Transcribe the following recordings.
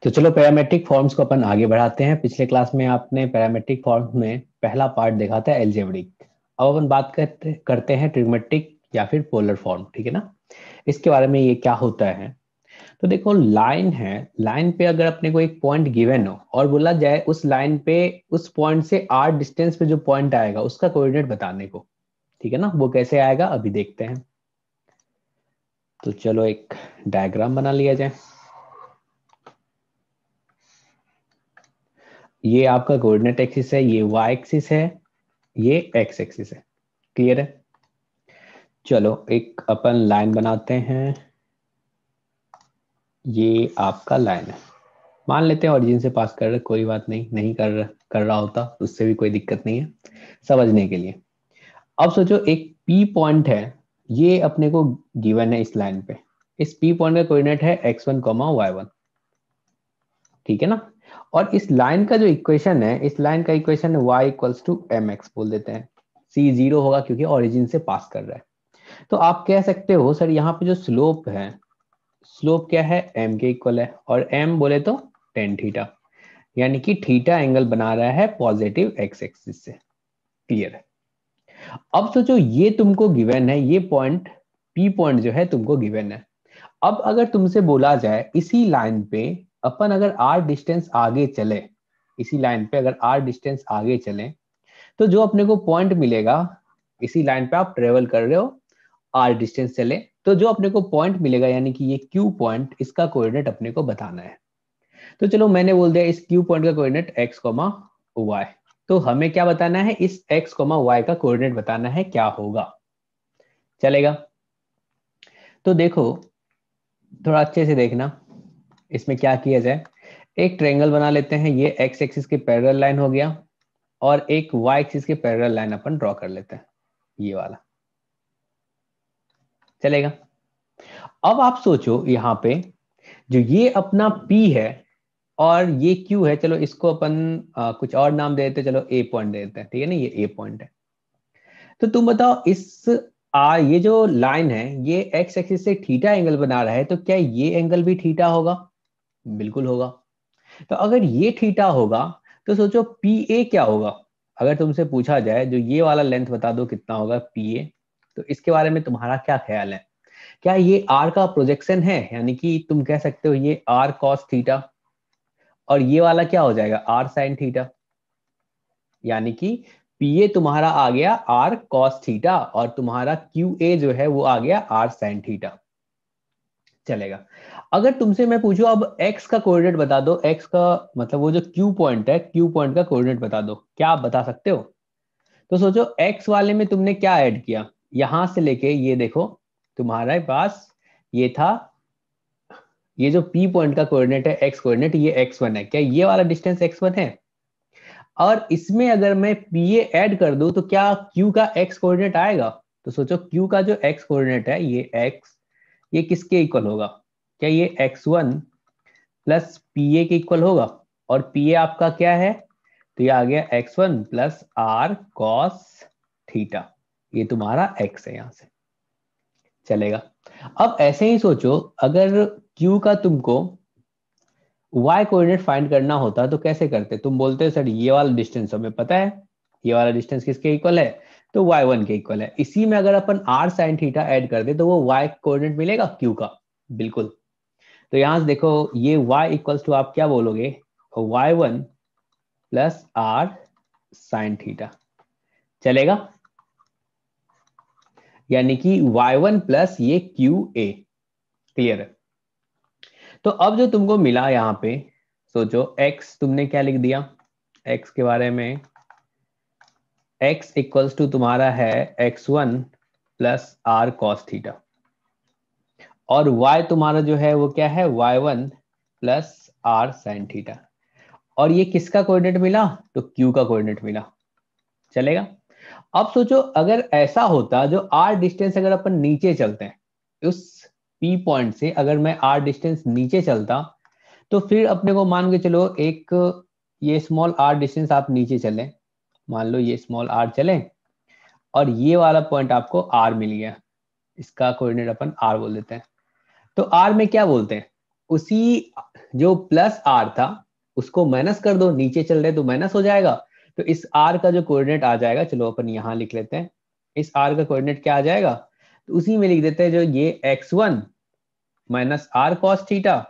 तो चलो parametric forms को अपन आगे बढ़ाते हैं। पिछले क्लास में आपने पैरामेट्रिक फॉर्म्स में पहला पार्ट देखा था एलजेब्रिक। अब अपन बात करते करते हैं ट्रिग्मेट्रिक या फिर पोलर फॉर्म, ठीक है ना। इसके बारे में ये क्या होता है। तो देखो, लाइन है, लाइन पे अगर अपने को एक पॉइंट गिवन हो और बोला जाए उस लाइन पे उस पॉइंट से आर डिस्टेंस पे जो पॉइंट आएगा उसका कोऑर्डिनेट बताने को, ठीक है ना, वो कैसे आएगा अभी देखते हैं। तो चलो एक डायग्राम बना लिया जाए। ये आपका कोऑर्डिनेट एक्सिस है, ये वाई एक्सिस है, ये एक्स एक्सिस है। क्लियर है। चलो एक अपन लाइन बनाते हैं। ये आपका लाइन है, मान लेते हैं ओरिजिन से पास कर रहे, कोई बात नहीं, नहीं कर रहा होता उससे भी कोई दिक्कत नहीं है समझने के लिए। अब सोचो एक पी पॉइंट है, ये अपने को गिवन है इस लाइन पे। इस पी पॉइंट का कोऑर्डिनेट है x1, y1, ठीक है ना। और इस लाइन का जो इक्वेशन है, इस लाइन का इक्वेशन है y equals to M X बोल देते हैं। c जीरो होगा क्योंकि ओरिजिन से पास कर रहा है। तो आप कह सकते हो सर यहाँ पे जो स्लोप है, स्लोप क्या है, m के इक्वल है, और m बोले तो टेन थीटा, यानी कि थीटा एंगल बना रहा है पॉजिटिव एक्स एक्सिस से। क्लियर है। अब सोचो ये तुमको गिवन है, ये पॉइंट पी पॉइंट जो है तुमको गिवन है। अब अगर तुमसे बोला जाए इसी लाइन पे अपन अगर आर डिस्टेंस आगे चले, इसी लाइन पे अगर आर डिस्टेंस आगे चले, तो जो अपने को पॉइंट मिलेगा, इसी लाइन पे आप ट्रेवल कर रहे हो, आर डिस्टेंस चले, तो जो अपने को पॉइंट मिलेगा यानी कि ये क्यू पॉइंट, इसका कोऑर्डिनेट अपने को बताना है। तो चलो मैंने बोल दिया इस क्यू पॉइंट का कोऑर्डिनेट एक्स कॉमा वाई। तो हमें क्या बताना है, इस एक्स कॉमा वाई का कोऑर्डिनेट बताना है, क्या होगा, चलेगा। तो देखो थोड़ा अच्छे से देखना, इसमें क्या किया जाए। एक ट्रायंगल बना लेते हैं, ये एक्स एक्सिस के पैरेलल लाइन हो गया, और एक वाई एक्सिस के पैरेलल लाइन अपन ड्रॉ कर लेते हैं, ये वाला, चलेगा। अब आप सोचो यहाँ पे जो ये अपना P है और ये Q है, चलो इसको अपन कुछ और नाम दे देते हैं, चलो A पॉइंट दे देते हैं, ठीक है ना, ये A पॉइंट है। तो तुम बताओ इस ये जो लाइन है ये एक्स एक्सिस से थीटा एंगल बना रहा है, तो क्या ये एंगल भी थीटा होगा? बिल्कुल होगा। तो अगर ये थीटा होगा तो सोचो पी ए क्या होगा। अगर तुमसे पूछा जाए जो ये वाला लेंथ बता दो कितना होगा पी ए, तो इसके बारे में तुम्हारा क्या ख्याल है? क्या ये आर का प्रोजेक्शन है, यानी कि तुम कह सकते हो ये आर कॉस थीटा, और ये वाला क्या हो जाएगा आर साइन थीटा, यानी कि पी ए तुम्हारा आ गया आर कॉस थीटा और तुम्हारा क्यू ए जो है वो आ गया आर साइन थीटा, चलेगा। अगर तुमसे मैं पूछूं अब x का कोऑर्डिनेट बता दो, x का मतलब वो जो q पॉइंट है, q पॉइंट का कोऑर्डिनेट बता दो, क्या आप बता सकते हो? तो सोचो x वाले में तुमने क्या ऐड किया, यहां से लेके ये देखो तुम्हारे पास ये था, ये जो p पॉइंट का कोऑर्डिनेट है x कोऑर्डिनेट, ये x1 है, क्या ये वाला डिस्टेंस x1 है? और इसमें अगर मैं pa ऐड कर दूं तो क्या q का x कोऑर्डिनेट आएगा? तो सोचो q का जो x कोऑर्डिनेट है ये x, ये किसके इक्वल होगा? क्या ये x1 प्लस पी ए के इक्वल होगा? और पी ए आपका क्या है? तो ये आ गया x1 plus R cos theta, ये तुम्हारा x है यहां से, चलेगा। अब ऐसे ही सोचो अगर q का तुमको y कोऑर्डिनेट फाइंड करना होता तो कैसे करते? तुम बोलते हो सर ये वाला डिस्टेंस हमें पता है, ये वाला डिस्टेंस किसके इक्वल है? तो y1 के इक्वल है। इसी में अगर अपन r साइन थीटा ऐड कर दे तो वो y कोऑर्डिनेट मिलेगा q का, बिल्कुल। तो यहां से देखो ये y इक्वल्स टू आप क्या बोलोगे, y1 plus are sine theta, चलेगा, यानी कि y1 प्लस ये क्यू ए। क्लियर है। तो अब जो तुमको मिला यहाँ पे, सोचो x तुमने क्या लिख दिया, x के बारे में, x इक्वल्स टू तुम्हारा है x1 plus R cos theta, और y तुम्हारा जो है वो क्या है y1 plus are sine theta, और ये किसका कोऑर्डिनेट मिला? तो q का कोऑर्डिनेट मिला, चलेगा। अब सोचो अगर ऐसा होता जो r डिस्टेंस अगर अपन नीचे चलते हैं, उस p पॉइंट से अगर मैं r डिस्टेंस नीचे चलता, तो फिर अपने को मान के चलो एक ये स्मॉल r डिस्टेंस आप नीचे चले, मान लो ये स्मॉल r चले, और ये वाला पॉइंट आपको r मिल गया, इसका कोऑर्डिनेट अपन r बोल देते हैं। तो r में क्या बोलते हैं, उसी जो प्लस आर था उसको माइनस कर दो, नीचे चल रहे तो माइनस हो जाएगा। तो इस आर का जो कोऑर्डिनेट आ जाएगा, चलो अपन यहां लिख लेते हैं, इस आर का कोऑर्डिनेट क्या आ जाएगा, तो उसी में लिख देते हैं जो ये x1 minus R cos theta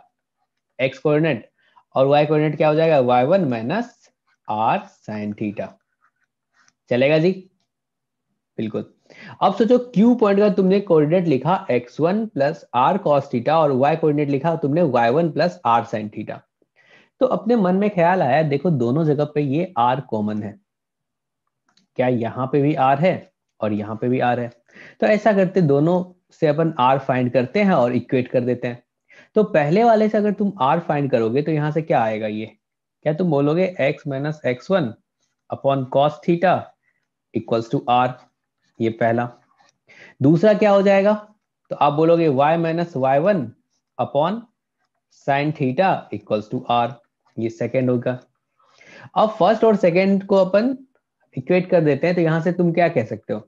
X coordinate, और y कोऑर्डिनेट क्या हो जाएगा, y1 minus R sine theta. चलेगा जी? बिल्कुल। अब सोचो Q पॉइंट का तुमने कोऑर्डिनेट लिखा x1 plus R cos theta और y कोऑर्डिनेट लिखा तुमने y1 plus are sine theta. तो अपने मन में ख्याल आया, देखो दोनों जगह पे ये r कॉमन है, क्या यहाँ पे भी r है और यहाँ पे भी r है, तो ऐसा करते दोनों से अपन r फाइंड करते हैं और इक्वेट कर देते हैं। तो पहले वाले से अगर तुम r फाइंड करोगे तो यहाँ से क्या आएगा, ये क्या तुम बोलोगे x minus x1 upon cos theta equals to r, ये पहला। दूसरा क्या हो जाएगा, तो आप बोलोगे y minus y1 upon sine theta equals to r, ये सेकेंड होगा। अब फर्स्ट और सेकेंड को अपन इक्वेट कर देते हैं, तो यहां से तुम क्या कह सकते हो,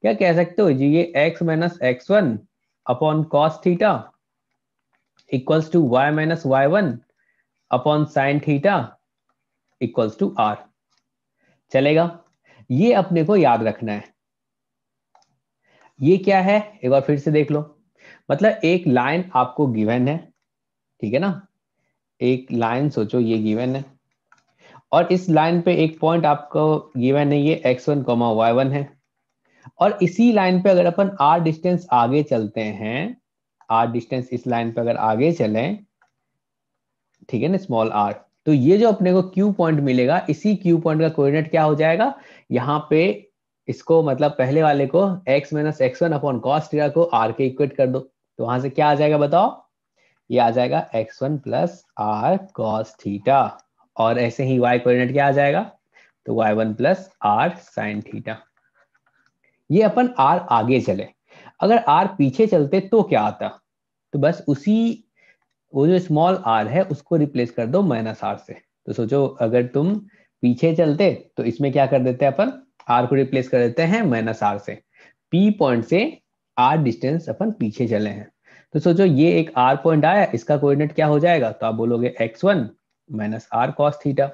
क्या कह सकते हो जी, ये x minus x1 upon cos theta equals to y minus y1 upon sine theta equals to r। चलेगा? ये अपने को याद रखना है। ये क्या है एक बार फिर से देख लो, मतलब एक लाइन आपको गिवन है, ठीक है ना, एक लाइन सोचो ये गिवन है, और इस लाइन पे एक पॉइंट आपको गिवन है, ये x1 y1 है, और इसी लाइन पे अगर अपन r डिस्टेंस आगे चलते हैं, r डिस्टेंस इस लाइन पे अगर आगे चलें, ठीक है ना, स्मॉल r, तो ये जो अपने को Q पॉइंट मिलेगा, इसी Q पॉइंट का कोऑर्डिनेट क्या हो जाएगा, यहाँ पे इसको मतलब पहले वाले को x minus x1 upon cos theta को r के इक्वेट कर दो, तो वहां से क्या आ जाएगा बताओ, ये आ जाएगा x1 plus R cos theta, और ऐसे ही y कोऑर्डिनेट क्या आ जाएगा, तो y1 plus are sine theta. ये अपन r आगे चले, अगर r पीछे चलते तो क्या आता, तो बस उसी वो जो स्मॉल r है उसको रिप्लेस कर दो माइनस r से। तो सोचो अगर तुम पीछे चलते तो इसमें क्या कर देते हैं अपन, r को रिप्लेस कर देते हैं माइनस r से, p पॉइंट से r डिस्टेंस अपन पीछे चले हैं। तो सोचो ये एक r पॉइंट आया, इसका कोऑर्डिनेट क्या हो जाएगा, तो आप बोलोगे x1 minus R cos theta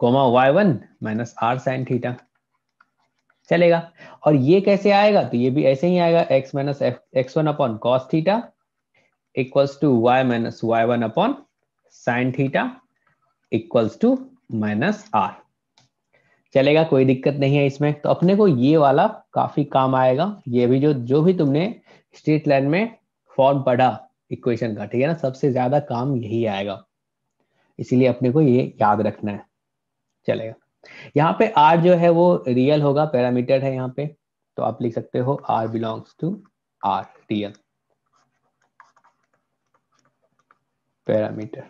comma y1 minus R sine theta. चलेगा? और ये कैसे आएगा, तो ये भी ऐसे ही आएगा, x minus x1 upon cos theta equals to y minus y1 upon sine theta equals to minus r। चलेगा? कोई दिक्कत नहीं है इसमें। तो अपने को ये वाला काफी काम आएगा, ये भी जो भी तुमने स्ट्रेट लाइन में फॉर्म पढ़ा इक्वेशन का, ठीक है ना, सबसे ज्यादा काम यही आएगा, इसीलिए अपने को ये याद रखना है। चलेगा? यहाँ पे r जो है वो रियल होगा, पैरामीटर है यहाँ पे, तो आप लिख सकते हो r belongs to r, real parameter.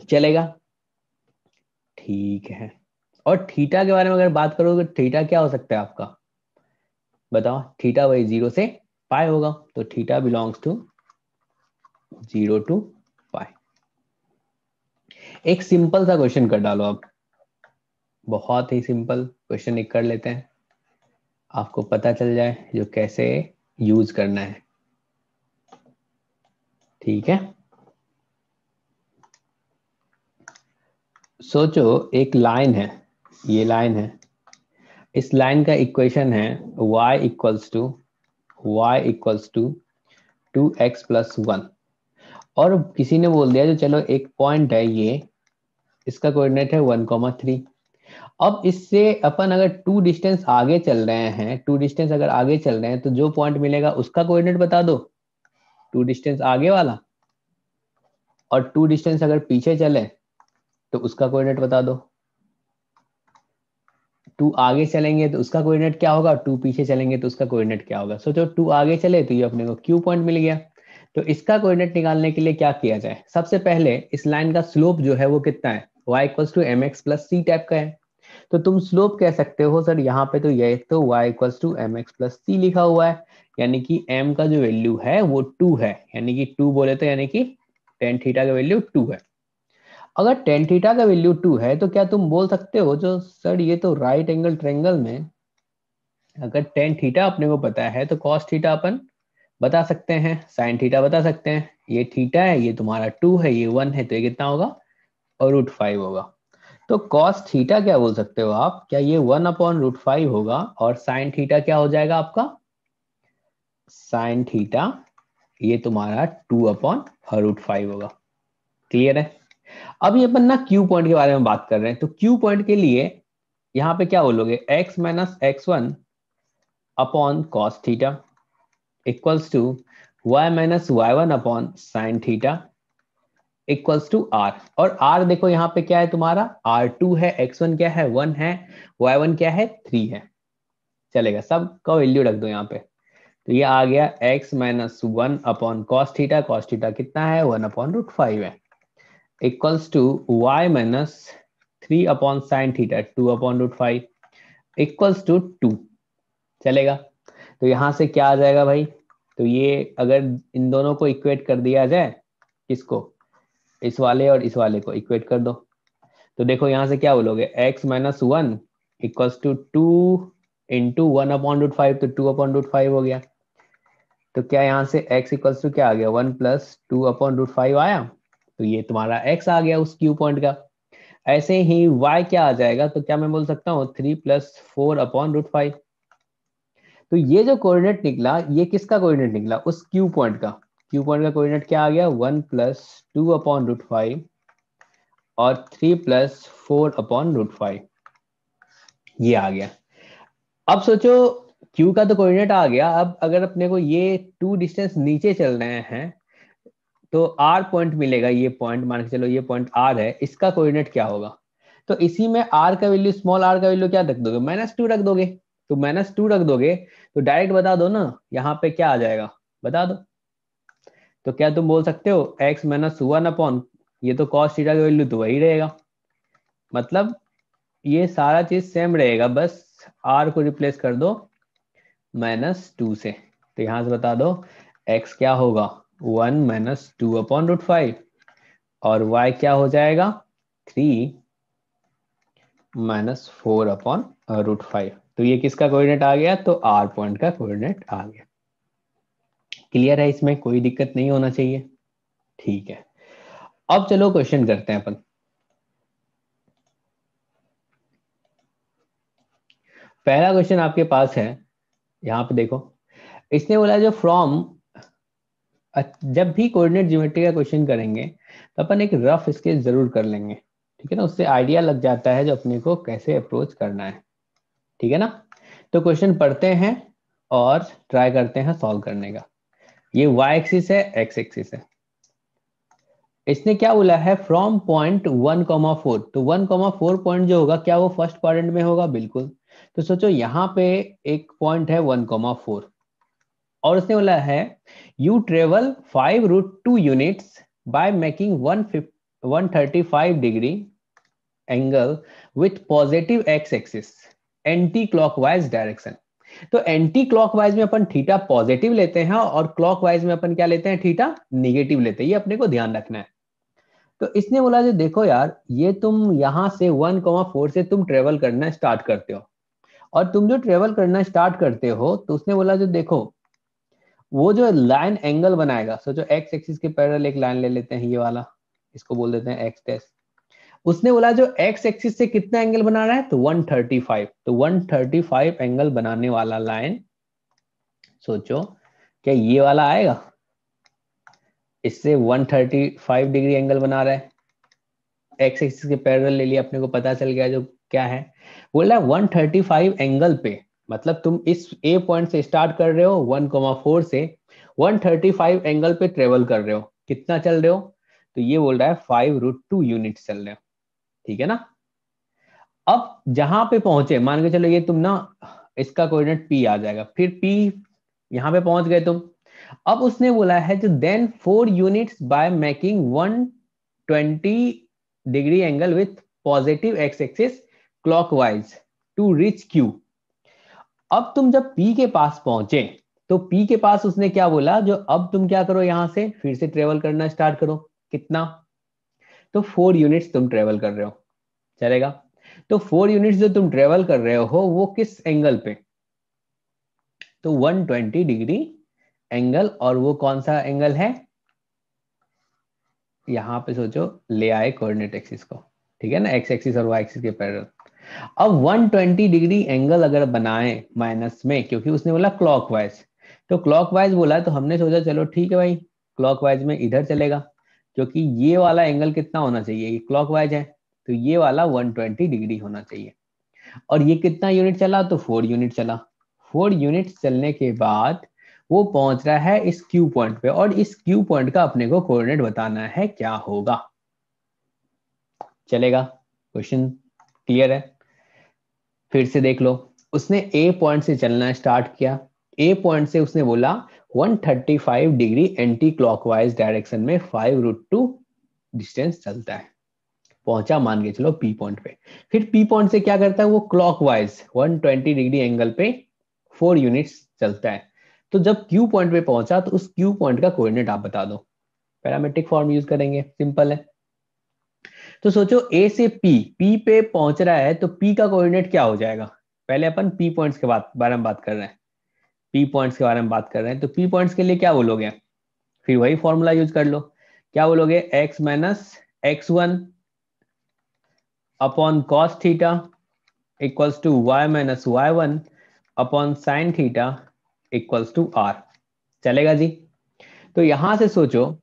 चलेगा? ठीक है। और थीटा के बारे में अगर बात करोगे, थीटा क्या हो सकता है आपका, बताओ? थीटा वही 0 से पाई होगा, तो थीटा बिलोंग्स टू 0 टू पाई। एक सिंपल सा क्वेश्चन कर डालो अब, बहुत ही सिंपल क्वेश्चन एक कर लेते हैं, आपको पता चल जाए जो कैसे यूज करना है, ठीक है। सोचो एक लाइन है, ये लाइन है, इस लाइन का इक्वेशन है y equals to 2x plus 1, और किसी ने बोल दिया जो चलो एक पॉइंट है ये, इसका कोऑर्डिनेट है 1,3। अब इससे अपन अगर टू डिस्टेंस आगे चल रहे हैं, टू डिस्टेंस अगर आगे चल रहे हैं तो जो पॉइंट मिलेगा उसका कोऑर्डिनेट बता दो, टू डिस्टेंस आगे वाला, और टू डिस्टेंस अगर पीछे चले तो उसका कोऑर्डिनेट बता दो। टू आगे चलेंगे तो उसका कोऑर्डिनेट क्या होगा, टू पीछे चलेंगे तो उसका कोऑर्डिनेट क्या होगा। सोचो टू आगे चले तो ये अपने को क्यू पॉइंट मिल गया, तो इसका कोऑर्डिनेट निकालने के लिए क्या किया जाए, सबसे पहले इस लाइन का स्लोप जो है वो कितना है, y equals to M X plus C type का है, तो तुम स्लोप कह सकते हो सर यहाँ पे, तो ये तो y equals to M X plus C लिखा हुआ है, यानी कि m का जो वैल्यू है वो 2 है, यानी कि 2 बोले तो यानी कि टेन थीटा का वैल्यू 2 है। अगर टेन थीटा का वैल्यू 2 है तो क्या तुम बोल सकते हो जो सर ये तो राइट एंगल ट्रायंगल में अगर टेन थीटा अपने को पता है तो कॉस थीटा अपन बता सकते हैं, साइन थीटा बता सकते हैं। ये थीटा है, ये तुम्हारा 2 है, ये 1 है, तो ये कितना होगा, और √5 होगा। तो कॉस थीटा क्या बोल सकते हो आप, क्या ये 1/√5 होगा, और साइन थीटा क्या हो जाएगा आपका, साइन थीटा ये तुम्हारा 2/√5 होगा। क्लियर है। अब ये अपन ना क्यू पॉइंट के बारे में बात कर रहे हैं, तो क्यू पॉइंट के लिए यहाँ पे क्या बोलोगे, x minus x1 upon cos theta equals to y minus y1 upon sine theta equals to r। और r देखो यहाँ पे क्या है तुम्हारा, r2 है, x1 क्या है 1 है, y1 क्या है 3 है। चलेगा, सब का वैल्यू रख दो यहाँ पे। तो ये आ गया x minus 1 upon cos theta कितना है 1/√5 है, equals to y minus 3 upon sine theta 2/√5 equals to 2। चलेगा। तो यहां से क्या आ जाएगा भाई, तो ये अगर इन दोनों को इक्वेट कर दिया जाए, किसको, इस वाले और इस वाले को इक्वेट कर दो, तो देखो यहां से क्या बोलोगे, x minus 1 equals to 2 into 1/√5, तो 2/√5 हो गया। तो क्या यहाँ से x इक्वल्स टू क्या आ गया, 1 प्लस 2/√5 आया, तो ये तुम्हारा x आ गया उस क्यू पॉइंट का। ऐसे ही y क्या आ जाएगा, तो क्या मैं बोल सकता हूँ 3 प्लस 4/√5। तो ये जो कोऑर्डिनेट निकला, ये किसका कोऑर्डिनेट निकला, उस क्यू पॉइंट का। क्यू पॉइंट का कोऑर्डिनेट क्या आ गया, 1 प्लस 2/√5 और 3 प्लस 4/√5, ये आ गया। अब सोचो, क्यू का तो कोऑर्डिनेट आ गया, अब अगर अपने को ये 2 डिस्टेंस नीचे चल रहे हैं, तो आर पॉइंट मिलेगा, ये पॉइंट मान के चलो, ये पॉइंट आर है, इसका कोऑर्डिनेट क्या होगा। तो इसी में आर का वैल्यू, स्मॉल आर का वैल्यू क्या रख दोगे, -2 रख दोगे। तो -2 रख दोगे तो डायरेक्ट बता दो ना, यहाँ पे क्या आ जाएगा, बता दो। तो क्या तुम बोल सकते हो x माइनस 1 अपॉन, ये तो कॉस थीटा का वैल्यू तो वही रहेगा, मतलब ये सारा चीज सेम रहेगा, बस r को रिप्लेस कर दो -2 से। तो यहां से बता दो x क्या होगा, 1 माइनस 2/√5, और y क्या हो जाएगा 3 माइनस 4/√5। तो ये किसका कोऑर्डिनेट आ गया, तो r पॉइंट का कोऑर्डिनेट आ गया। क्लियर है, इसमें कोई दिक्कत नहीं होना चाहिए। ठीक है, अब चलो क्वेश्चन करते हैं अपन। पहला क्वेश्चन आपके पास है, यहाँ पे देखो, इसने बोला जो फ्रॉम, जब भी कोऑर्डिनेट ज्योमेट्री का क्वेश्चन करेंगे तो अपन एक रफ स्केच जरूर कर लेंगे, ठीक है ना, उससे आइडिया लग जाता है जो अपने को कैसे अप्रोच करना है, ठीक है ना। तो क्वेश्चन पढ़ते हैं और ट्राई करते हैं सॉल्व करने का। ये y एक्सिस है, x एक्सिस है। इसने क्या बोला है, फ्रॉम पॉइंट 1,4, तो 1,4 पॉइंट जो होगा, क्या वो फर्स्ट क्वाड्रेंट में होगा, बिल्कुल। तो सोचो यहाँ पे एक पॉइंट है 1,4, और उसने बोला है you travel 5√2 units by making 135 degree angle with positive x axis anti clockwise direction. तो एंटी क्लॉकवाइज में अपन थीटा पॉजिटिव लेते हैं, और क्लॉकवाइज में अपन क्या लेते हैं, थीटा निगेटिव लेते हैं, ये अपने को ध्यान रखना है। तो इसने बोला जो देखो यार, ये तुम यहां से 1,4 से तुम ट्रेवल करना स्टार्ट करते हो, और तुम जो ट्रेवल करना स्टार्ट करते हो, तो उसने बोला जो देखो, वो जो लाइन एंगल बनाएगा, सोचो एक्स एक्सिस के पैरेलल एक लाइन ले लेते हैं, ये वाला, इसको बोल देते हैं एक्स डैश। उसने बोला जो एक्स एक्सिस से कितना एंगल बना रहा है, तो 135, तो 135 एंगल बनाने वाला लाइन, सोचो क्या ये वाला आएगा, इससे 135 डिग्री एंगल बना रहा है, एक्स एक्सिस के पैरेलल ले लिया, अपने को पता चल गया जो क्या है। बोल रहा है 135 एंगल पे, मतलब तुम इस ए पॉइंट से स्टार्ट कर रहे हो 1,4 से 135 एंगल पे ट्रेवल कर रहे हो, कितना चल रहे हो, तो ये बोल रहा है 5√2 यूनिट चल रहे हो, ठीक है ना। अब जहां पे पहुंचे, मान के चलो ये तुम ना, इसका कोऑर्डिनेट पी आ जाएगा, फिर पी यहां पे पहुंच गए तुम। अब उसने बोला है जो then 4 units by making 120 degree angle with positive X axis clockwise to reach Q. अब तुम जब P के पास पहुंचे, तो P के पास उसने क्या बोला, जो अब तुम क्या करो, यहां से फिर से ट्रेवल करना स्टार्ट करो, कितना, तो 4 यूनिट्स तुम ट्रेवल कर रहे हो, चलेगा। तो 4 यूनिट्स जो तुम ट्रेवल कर रहे हो वो किस एंगल पे, तो 120 डिग्री एंगल, और वो कौन सा एंगल है, यहां पे सोचो ले आए कोऑर्डिनेट एक्सिस को, ठीक है ना, एक्स एक्सिस और वाई एक्सिस के पैरेलल। अब 120 डिग्री एंगल अगर बनाए माइनस में, क्योंकि उसने बोला क्लॉकवाइज, तो क्लॉकवाइज बोला तो हमने सोचा चलो ठीक है भाई, क्लॉकवाइज में इधर चलेगा, क्योंकि ये वाला एंगल कितना होना चाहिए, ये क्लॉकवाइज है, तो ये वाला 120 डिग्री होना चाहिए। और ये कितना यूनिट चला, तो 4 यूनिट चला। 4 यूनिट चलने के बाद वो पहुंच रहा है इस क्यू पॉइंट पे, और इस क्यू पॉइंट का अपने को कोऑर्डिनेट बताना है क्या होगा। चलेगा, क्वेश्चन क्लियर है? फिर से देख लो, उसने ए पॉइंट से चलना स्टार्ट किया, ए पॉइंट से उसने बोला 135 डिग्री एंटी क्लॉकवाइज डायरेक्शन में 5√2 डिस्टेंस चलता है, पहुंचा मान के चलो पी पॉइंट पे। फिर पी पॉइंट से क्या करता है वो, क्लॉकवाइज 120 डिग्री एंगल पे 4 यूनिट्स चलता है। तो जब क्यू पॉइंट पे पहुंचा तो उस क्यू पॉइंट का कोऑर्डिनेट आप बता दो, पैरामेट्रिक फॉर्म यूज करेंगे, सिंपल है। तो सोचो ए से पी, पी पे पहुंच रहा है तो पी का कोऑर्डिनेट क्या हो जाएगा, पहले अपन पी पॉइंट्स के बारे में बात कर रहे हैं, पी पॉइंट्स के बारे में बात कर रहे हैं, तो पी पॉइंट्स के लिए क्या बोलोगे, फिर वही फॉर्मूला यूज कर लो, क्या बोलोगे, X minus x1 upon cos theta equals to y minus y1 upon sine theta equals to r। चलेगा जी? तो यहां से सोचो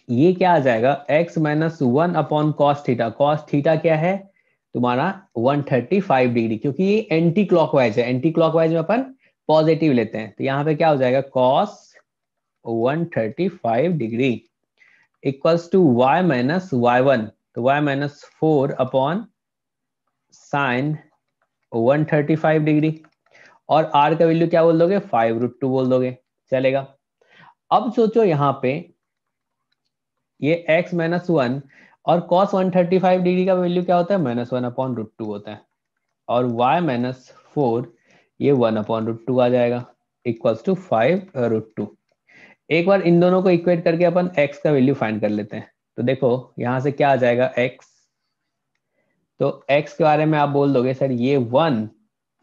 ये क्या आ जाएगा, x minus 1 upon cos theta, cos theta क्या है तुम्हारा 135 डिग्री, क्योंकि ये एंटी क्लॉकवाइज है, एंटी क्लॉकवाइज में अपन पॉजिटिव लेते हैं, तो यहाँ पे क्या हो जाएगा cos 135 degree equals to y minus y1, तो y minus 4 upon sine 135 degree, और r का वैल्यू क्या बोल दोगे, 5√2 बोल दोगे। चलेगा? अब सोचो यहाँ पे ये x माइनस 1 और cos 135 डिग्री का वैल्यू क्या होता है, -1/√2 होता है, और y माइनस 4 ये 1/√2 आ जाएगा इक्वल्स टू 5√2। एक बार इन दोनों को इक्वेट करके अपन x का वैल्यू फाइंड कर लेते हैं, तो देखो यहां से क्या आ जाएगा x, तो x के बारे में आप बोल दोगे सर ये 1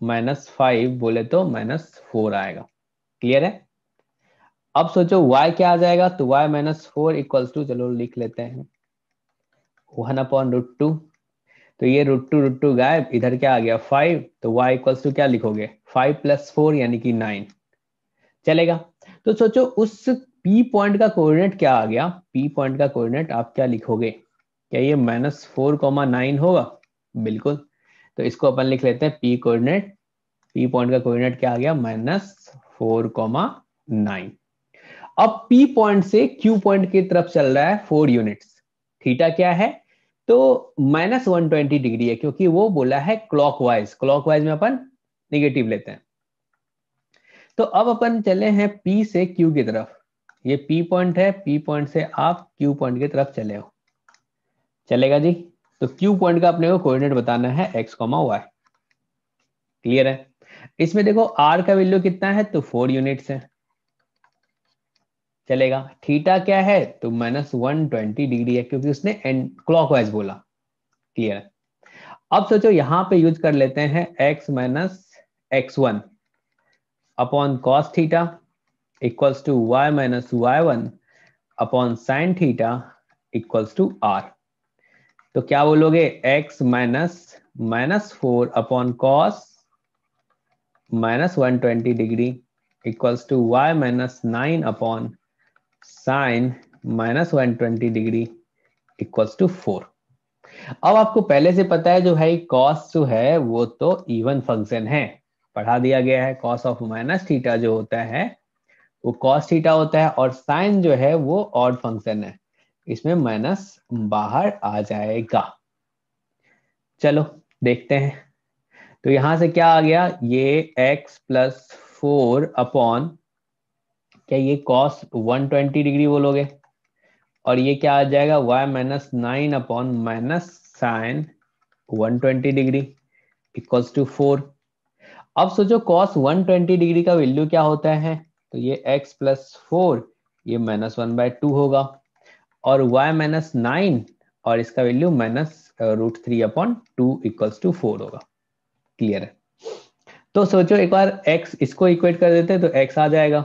-5 बोले तो -4 आएगा। क्लियर है? अब सोचो y क्या आ जाएगा, तो y माइनस 4 इक्वल्स टू, चलो लिख लेते हैं 1/√2, तो ये √2 गायब, इधर क्या आ गया 5, तो y इक्वल्स टू क्या लिखोगे 5 + 4 यानी कि 9। चलेगा? तो सोचो उस P पॉइंट का कोऑर्डिनेट क्या आ गया, P पॉइंट का कोऑर्डिनेट आप क्या लिखोगे, क्या ये -4,9 होगा? बिल्कुल। तो इसको अपन लिख लेते हैं P कोऑर्डिनेट, P पॉइंट का कोऑर्डिनेट क्या आ गया -4,9। अब P पॉइंट से Q पॉइंट की तरफ चल रहा है 4 यूनिट्स, थीटा क्या है, तो -120 डिग्री है, क्योंकि वो बोला है क्लॉकवाइज, क्लॉकवाइज में अपन निगेटिव लेते हैं। तो अब अपन चले हैं P से Q की तरफ, ये P पॉइंट है, P पॉइंट से आप Q पॉइंट की तरफ चले हो। चलेगा जी? तो Q पॉइंट का अपने को कोऑर्डिनेट बताना है x, y। क्लियर है? इसमें देखो r का वैल्यू कितना है, तो 4 यूनिट्स है। चलेगा? थीटा क्या है, तो -120 डिग्री है, क्योंकि उसने क्लॉकवाइज बोला। क्लियर है? अब सोचो यहां पे यूज कर लेते हैं x minus x1 upon cos theta equals to y minus y1 upon sine theta equals to r। तो क्या बोलोगे, x -4 upon cos -120 degree equals to y minus 9 upon sine -120 degree equals to 4। अब आपको पहले से पता है जो है कॉस जो है वो तो इवन फंक्शन है, पढ़ा दिया गया है, कॉस ऑफ माइनस थीटा जो होता है वो कॉस थीटा होता है, और साइन जो है वो ऑड फंक्शन है, इसमें माइनस बाहर आ जाएगा। चलो देखते हैं, तो यहां से क्या आ गया, ये x प्लस 4 अपॉन, क्या ये कॉस 120 डिग्री बोलोगे, और ये क्या आ जाएगा y minus 9 upon minus sine 120 degree equals to 4। अब सोचो cos 120 डिग्री का वैल्यू क्या होता है, तो ये x प्लस 4 ये -1/2 होगा, और y माइनस 9 और इसका वैल्यू -√3/2 इक्वल्स टू 4 होगा। क्लियर है? तो सोचो एक बार x इसको इक्वेट कर देते हैं तो x आ जाएगा,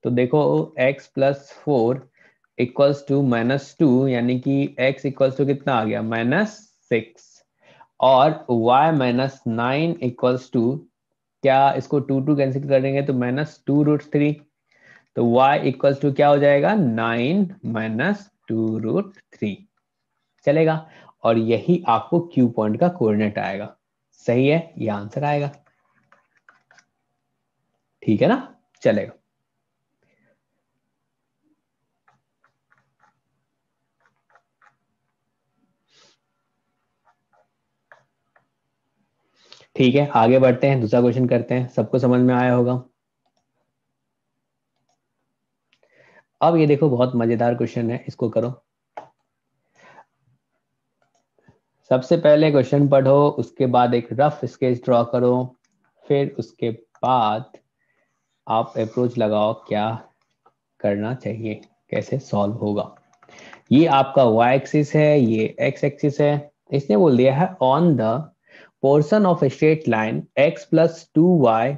तो देखो x प्लस 4 इक्वल्स टू -2, यानी कि x इक्वल्स टू कितना आ गया -6, और y -9 इक्वल्स टू, क्या इसको 2 कैंसिल करेंगे तो -2√3, तो y इक्वल्स टू क्या हो जाएगा 9 -2√3 चलेगा। और यही आपको Q पॉइंट का कोऑर्डिनेट आएगा। सही है, ये आंसर आएगा। ठीक है ना, चलेगा। ठीक है, आगे बढ़ते हैं, दूसरा क्वेश्चन करते हैं। सबको समझ में आया होगा। अब ये देखो, बहुत मजेदार क्वेश्चन है, इसको करो। सबसे पहले क्वेश्चन पढ़ो, उसके बाद एक रफ स्केच ड्रॉ करो, फिर उसके बाद आप अप्रोच लगाओ क्या करना चाहिए, कैसे सॉल्व होगा। ये आपका y एक्सिस है, ये x एक्सिस है। इसने बोल दिया है on the portion of straight line x plus 2y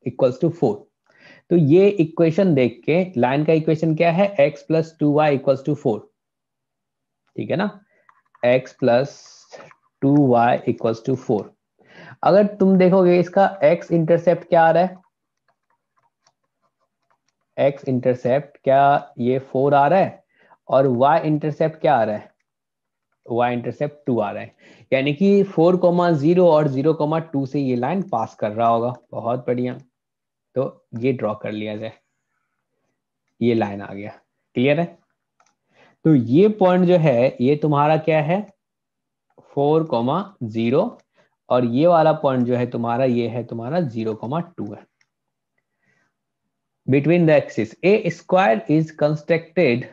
equals to 4। तो ये इक्वेशन देख के, लाइन का इक्वेशन क्या है, x plus 2y equals to 4। ठीक है ना, x plus 2y equals to 4। अगर तुम देखोगे इसका x इंटरसेप्ट क्या आ रहा है, x इंटरसेप्ट क्या ये 4 आ रहा है, और y इंटरसेप्ट क्या आ रहा है, y इंटरसेप्ट 2 आ रहा है। यानी कि 4,0 और 0,2 से ये लाइन पास कर रहा होगा। बहुत बढ़िया, तो ये ड्रॉ कर लिया जाए, ये लाइन आ गया। क्लियर है, तो ये पॉइंट जो है ये तुम्हारा क्या है 4,0, और ये वाला पॉइंट जो है तुम्हारा, ये है तुम्हारा 0,2 है। Between the axis, a square is constructed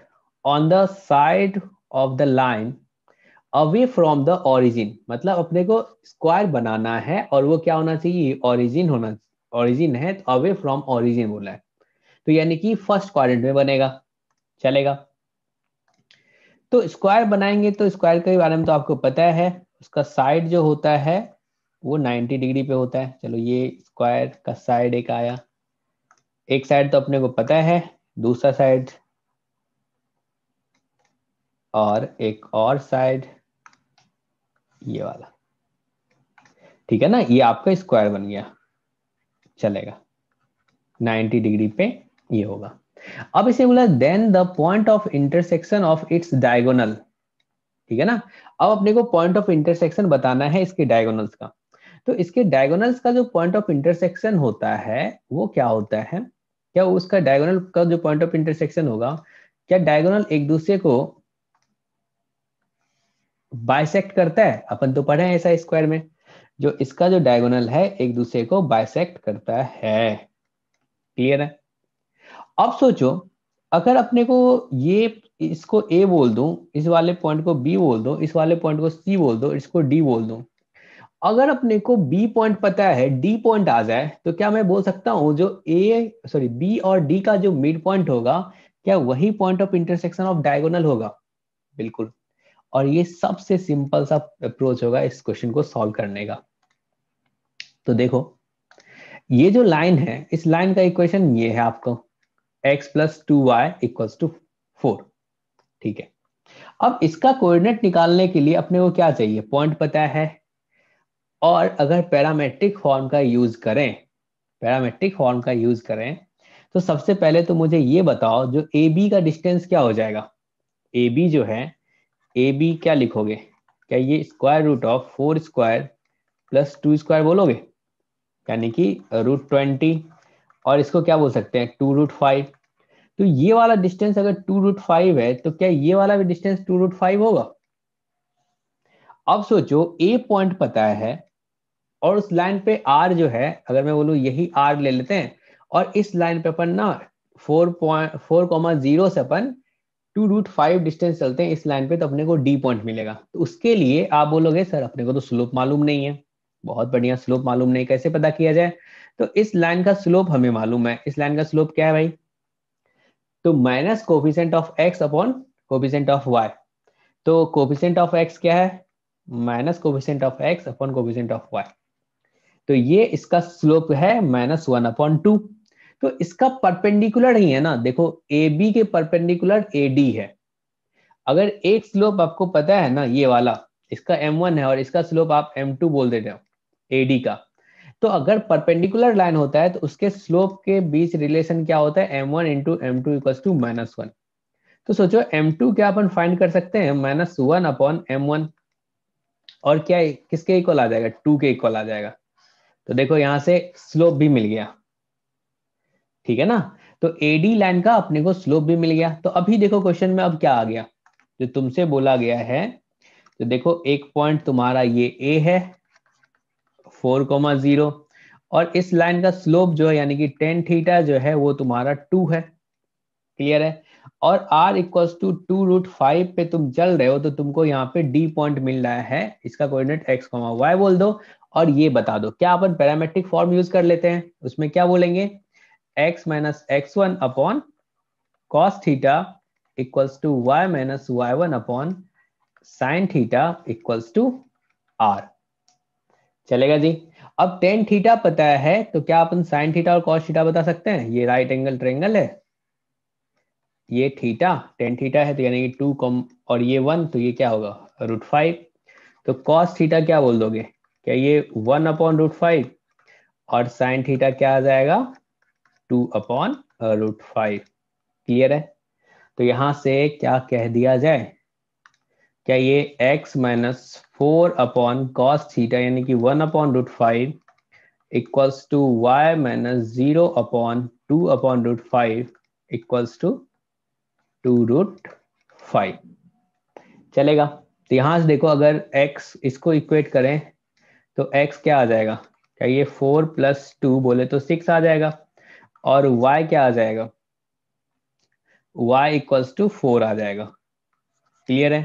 on the side of the line away from the origin। मतलब अपने को स्क्वायर बनाना है और वो क्या होना चाहिए, ओरिजिन होना, ओरिजिन है तो अवे फ्रॉम ओरिजिन बोला है, तो यानी कि फर्स्ट क्वाड्रेंट में बनेगा। चलेगा, तो स्क्वायर बनाएंगे तो स्क्वायर के बारे में तो आपको पता है, उसका साइड जो होता है वो 90 डिग्री पे होता है। चलो, ये स्क्वायर का साइड एक आया, एक साइड तो अपने को पता है, दूसरा साइड और एक और साइड ये वाला। ठीक है ना, ये आपका स्क्वायर बन गया। चलेगा, 90 डिग्री पे ये होगा। अब इसे बोला then the point of intersection of its diagonal. ठीक है ना, अब अपने को पॉइंट ऑफ इंटरसेक्शन बताना है इसके डायगोनल्स का। तो इसके डायगोनल्स का जो पॉइंट ऑफ इंटरसेक्शन होता है वो क्या होता है, क्या उसका डायगोनल का जो पॉइंट ऑफ इंटरसेक्शन होगा, क्या डायगोनल एक दूसरे को बाइसेक्ट करता है। अपन तो पढ़े हैं ऐसा स्क्वायर में, जो इसका जो डायगोनल है एक दूसरे को बाइसेक्ट करता है। क्लियर है। अब सोचो, अगर अपने को ये, इसको A बोल दूं, इस वाले पॉइंट को B बोल दो, इस वाले पॉइंट को C बोल दो, इसको D बोल दूं, अगर अपने को B पॉइंट पता है, D पॉइंट आ जाए, तो क्या मैं बोल सकता हूं जो B और D का जो मिड पॉइंट होगा, क्या वही point of intersection of diagonal होगा। बिल्कुल। और ये सबसे सिंपल सा अप्रोच होगा इस क्वेश्चन को सॉल्व करने का। तो देखो, ये जो लाइन है, इस लाइन का इक्वेशन ये है आपको, x plus 2y equals to 4। ठीक है, अब इसका कोऑर्डिनेट निकालने के लिए अपने को क्या चाहिए, पॉइंट पता है। और अगर पैरामेट्रिक फॉर्म का यूज करें, पैरामेट्रिक फॉर्म का यूज करें, तो सबसे पहले तो मुझे ये बताओ, जो ए बी का डिस्टेंस क्या हो जाएगा। ए बी जो है, ए बी क्या लिखोगे, क्या ये square root of 4 square plus 2 square बोलोगे, यानी कि √20, और इसको क्या बोल सकते हैं 2√5। तो ये वाला डिस्टेंस अगर 2√5 है, तो क्या ये वाला भी डिस्टेंस 2√5 होगा। अब सोचो, ए पॉइंट पता है, और उस लाइन पे आर जो है, अगर मैं बोलूं यही आर ले लेते हैं, और इस लाइन पे अपन ना 4.4,0 से अपन 2√5 डिस्टेंस चलते हैं इस लाइन पे, तो अपने को डी पॉइंट मिलेगा। तो उसके लिए आप बोलोगे सर अपने को तो स्लोप मालूम नहीं है। बहुत बढ़िया, स्लोप मालूम नहीं, कैसे पता किया जाए। तो इस लाइन का स्लोप हमें मालूम है, इस लाइन का स्लोप क्या है भाई, तो minus coefficient of X upon coefficient of Y. तो कोफिशिएंट ऑफ एक्स क्या है, minus coefficient of X upon coefficient of Y. तो ये इसका स्लोप है -1/2। तो इसका परपेंडिकुलर ही है ना, देखो ए बी के परपेंडिकुलर ए डी है। अगर एक स्लोप आपको पता है ना, ये वाला इसका m1 है और इसका स्लोप आप m2 बोल देते हो AD का, तो अगर परपेंडिकुलर लाइन होता है तो उसके स्लोप के बीच रिलेशन क्या होता है, m1 into M two equal to -1। तो सोचो m2 क्या अपन फाइंड कर सकते हैं, -1 अपॉन m1, और क्या किसके इक्वल आ जाएगा, 2 के इक्वल आ जाएगा। तो देखो यहां से स्लोप भी मिल गया, ठीक है ना। तो AD लाइन का अपने को स्लोप भी मिल गया। तो अभी देखो क्वेश्चन में अब क्या आ गया, जो तुमसे बोला गया है, तो देखो एक पॉइंट तुम्हारा ये A है 4,0, और इस लाइन का स्लोप जो है यानी कि टेन थीटा जो है वो तुम्हारा 2 है, क्लियर है। और r इक्वल्स टू 2√5 पे तुम चल रहे हो, तो तुमको यहाँ पे D पॉइंट मिल रहा है, इसका कोऑर्डिनेट x, y बोल दो, और ये बता दो। क्या अपन पैरामेट्रिक फॉर्म यूज कर लेते हैं, उसमें क्या बोलेंगे, x minus x1 upon cos theta equals to y minus y1 upon sine theta equals to r। चलेगा जी। अब टेन थीटा पता है, तो क्या अपन साइन थीटा और कॉस थीटा बता सकते हैं, ये राइट एंगल ट्रायंगल है, ये थीटा टेन थीटा है, तो यानी कि 2 कम और ये 1, तो ये क्या होगा √5। तो कॉस थीटा क्या बोल दोगे, क्या ये 1 अपॉन √5, और साइन थीटा क्या आ जाएगा 2 अपॉन √5, क्लियर है। तो यहां से क्या कह दिया जाए, क्या ये x minus 4 upon cos theta यानी कि 1 upon √5 equals to y minus 0 upon 2 upon √5 equals to 2√5, चलेगा। तो यहां से देखो अगर x इसको इक्वेट करें तो x क्या आ जाएगा, क्या ये 4 प्लस 2 बोले तो 6 आ जाएगा, और y क्या आ जाएगा, y इक्वल्स टू 4 आ जाएगा, क्लियर है।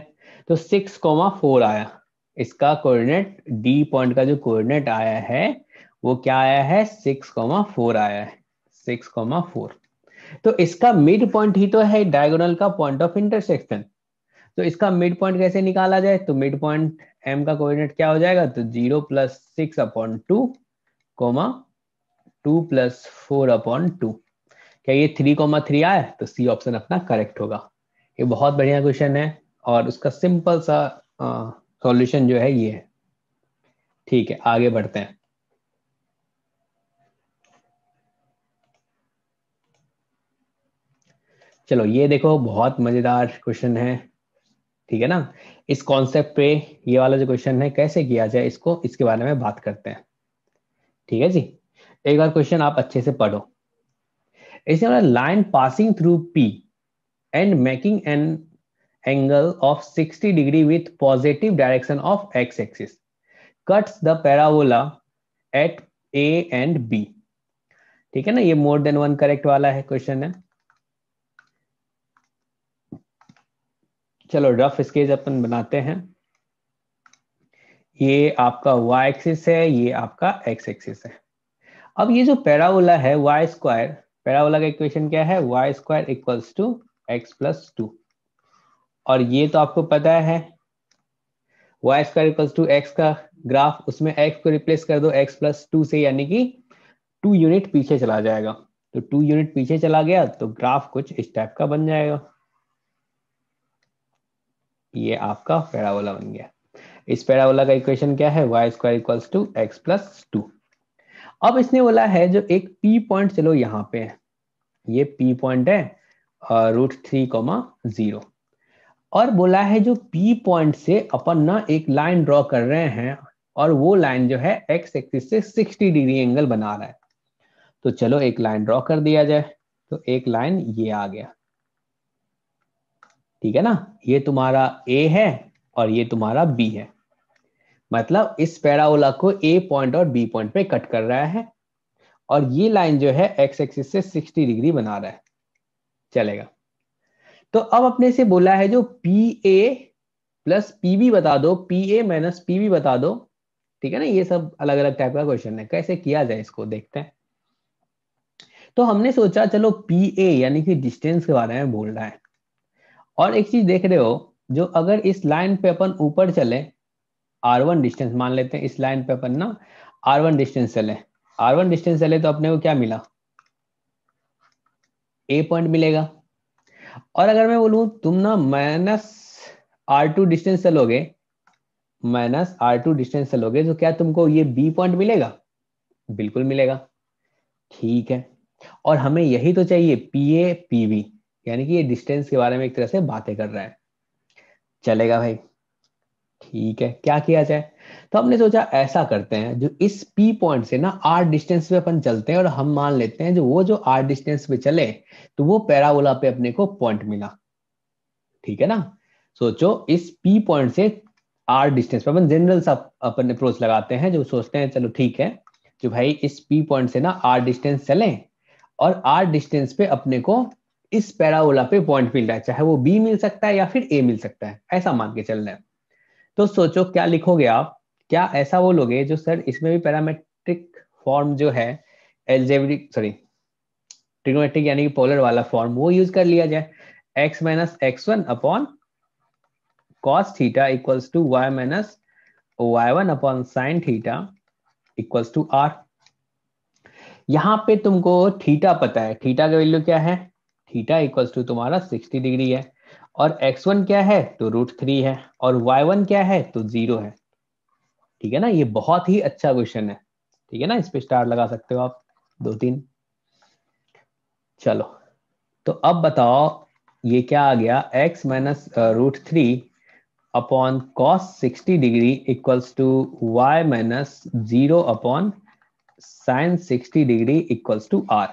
तो 6,4 आया, इसका कोऑर्डिनेट D पॉइंट का जो कोऑर्डिनेट आया है वो क्या आया है, 6,4 आया है, 6,4। तो इसका मिड पॉइंट ही तो है डायगोनल का पॉइंट ऑफ इंटरसेक्शन। तो इसका मिड पॉइंट कैसे निकाला जाए, तो मिड पॉइंट m का कोऑर्डिनेट क्या हो जाएगा, तो 0 plus 6 upon 2 comma 2 plus 4 upon 2। क्या ये 3,3 आया, तो सी ऑप्शन अपना करेक्ट होगा। ये बहुत बढ़िया क्वेश्चन है, और उसका सिंपल सा सॉल्यूशन जो है ये है। ठीक है, आगे बढ़ते हैं। चलो ये देखो बहुत मजेदार क्वेश्चन है, ठीक है ना। इस कॉन्सेप्ट पे ये वाला जो क्वेश्चन है कैसे किया जाए, इसको इसके बारे में बात करते हैं, ठीक है जी। एक बार क्वेश्चन आप अच्छे से पढ़ो। इसमें वाला line passing through P and making an angle of 60 degree with positive direction of x axis cuts the parabola at A and B, ठीक है ना। ये मोर देन वन करेक्ट वाला है क्वेश्चन है। चलो रफ स्केच अपन बनाते हैं। ये आपका y एक्सिस है, ये आपका x एक्सिस है। अब ये जो पैराबोला है y स्क्वायर, पैराबोला का इक्वेशन क्या है, y square equals to x plus 2, और ये तो आपको पता है y square equals to x का ग्राफ, उसमें x को रिप्लेस कर दो x प्लस 2 से, यानी कि 2 यूनिट पीछे चला जाएगा। तो 2 यूनिट पीछे चला गया तो ग्राफ कुछ इस टाइप का बन जाएगा, ये आपका पैराबोला बन गया। इस पैराबोला का इक्वेशन क्या है, y square equals to x plus 2। अब इसने बोला है जो एक P पॉइंट, चलो यहाँ पे है, ये P पॉइंट है √3,0, और बोला है जो P पॉइंट से अपन ना एक लाइन ड्रॉ कर रहे हैं, और वो लाइन जो है x एक्सिस से 60 डिग्री एंगल बना रहा है। तो चलो एक लाइन ड्रॉ कर दिया जाए। तो एक लाइन ये आ गया, ठीक है ना। ये तुम्हारा A है और ये तुम्हारा B है, मतलब इस पैराबोला को A पॉइंट और B पॉइंट पे कट कर रहा है, और ये लाइन जो है x एक्सिस से 60 डिग्री बना रहा है, चलेगा। तो अब अपने से बोला है जो PA प्लस PB बता दो, PA माइनस PB बता दो, ठीक है ना। ये सब अलग अलग टाइप का क्वेश्चन है, कैसे किया जाए इसको देखते हैं। तो हमने सोचा चलो PA यानी कि डिस्टेंस के बारे में बोल रहा है, और एक चीज देख रहे हो, जो अगर इस लाइन पे अपन ऊपर चले, R1 डिस्टेंस मान लेते हैं, इस लाइन पे अपन ना R1 डिस्टेंस चले, R1 डिस्टेंस चले तो अपने को क्या मिला, ए पॉइंट मिलेगा। और अगर मैं बोलूं तुम ना -R2 डिस्टेंस चलोगे, -R2 डिस्टेंस चलोगे तो क्या तुमको ये बी पॉइंट मिलेगा? बिल्कुल मिलेगा। ठीक है, और हमें यही तो चाहिए, पी ए पी बी, यानी कि ये डिस्टेंस के बारे में एक तरह से बातें कर रहा है। चलेगा भाई। ठीक है, क्या किया जाए? तो हमने सोचा ऐसा करते हैं, जो इस P पॉइंट से ना R डिस्टेंस पे अपन चलते हैं और हम मान लेते हैं जो R डिस्टेंस पे चले तो वो पैराबोला पे अपने को पॉइंट मिला। ठीक है ना? सोचो इस P पॉइंट से R डिस्टेंस पे अपन जनरल सा अपन अप्रोच लगाते हैं, जो सोचते हैं चलो ठीक है कि भाई इस P पॉइंट से ना R डिस्टेंस चले और R डिस्टेंस पे अपने को इस पैराबोला पे पॉइंट मिल रहा है, चाहे वो B मिल सकता है या फिर A मिल सकता है, ऐसा मान के चल रहे हैं। तो सोचो क्या लिखोगे आप? क्या ऐसा बोलोगे जो सर इसमें भी पैरामेट्रिक फॉर्म जो है, एल्जेब्रिक सॉरी ट्रिग्नोमेट्रिक यानी कि पोलर वाला फॉर्म वो यूज कर लिया जाए, x minus x1 upon cos theta equals to y minus y1 upon sine theta equals to r। यहाँ पे तुमको थीटा पता है, थीटा का वैल्यू क्या है? थीटा इक्वल्स टू तुम्हारा 60 डिग्री है, और x1 क्या है? तो √3 है, और y1 क्या है? तो 0 है। ठीक है ना? ये बहुत ही अच्छा क्वेश्चन है। ठीक है ना? इस पे स्टार लगा सकते हो आप 2-3। चलो, तो अब बताओ ये क्या आ गया? x minus √3 upon cos 60 degree equals to y minus 0 upon sine 60 degree equals to r।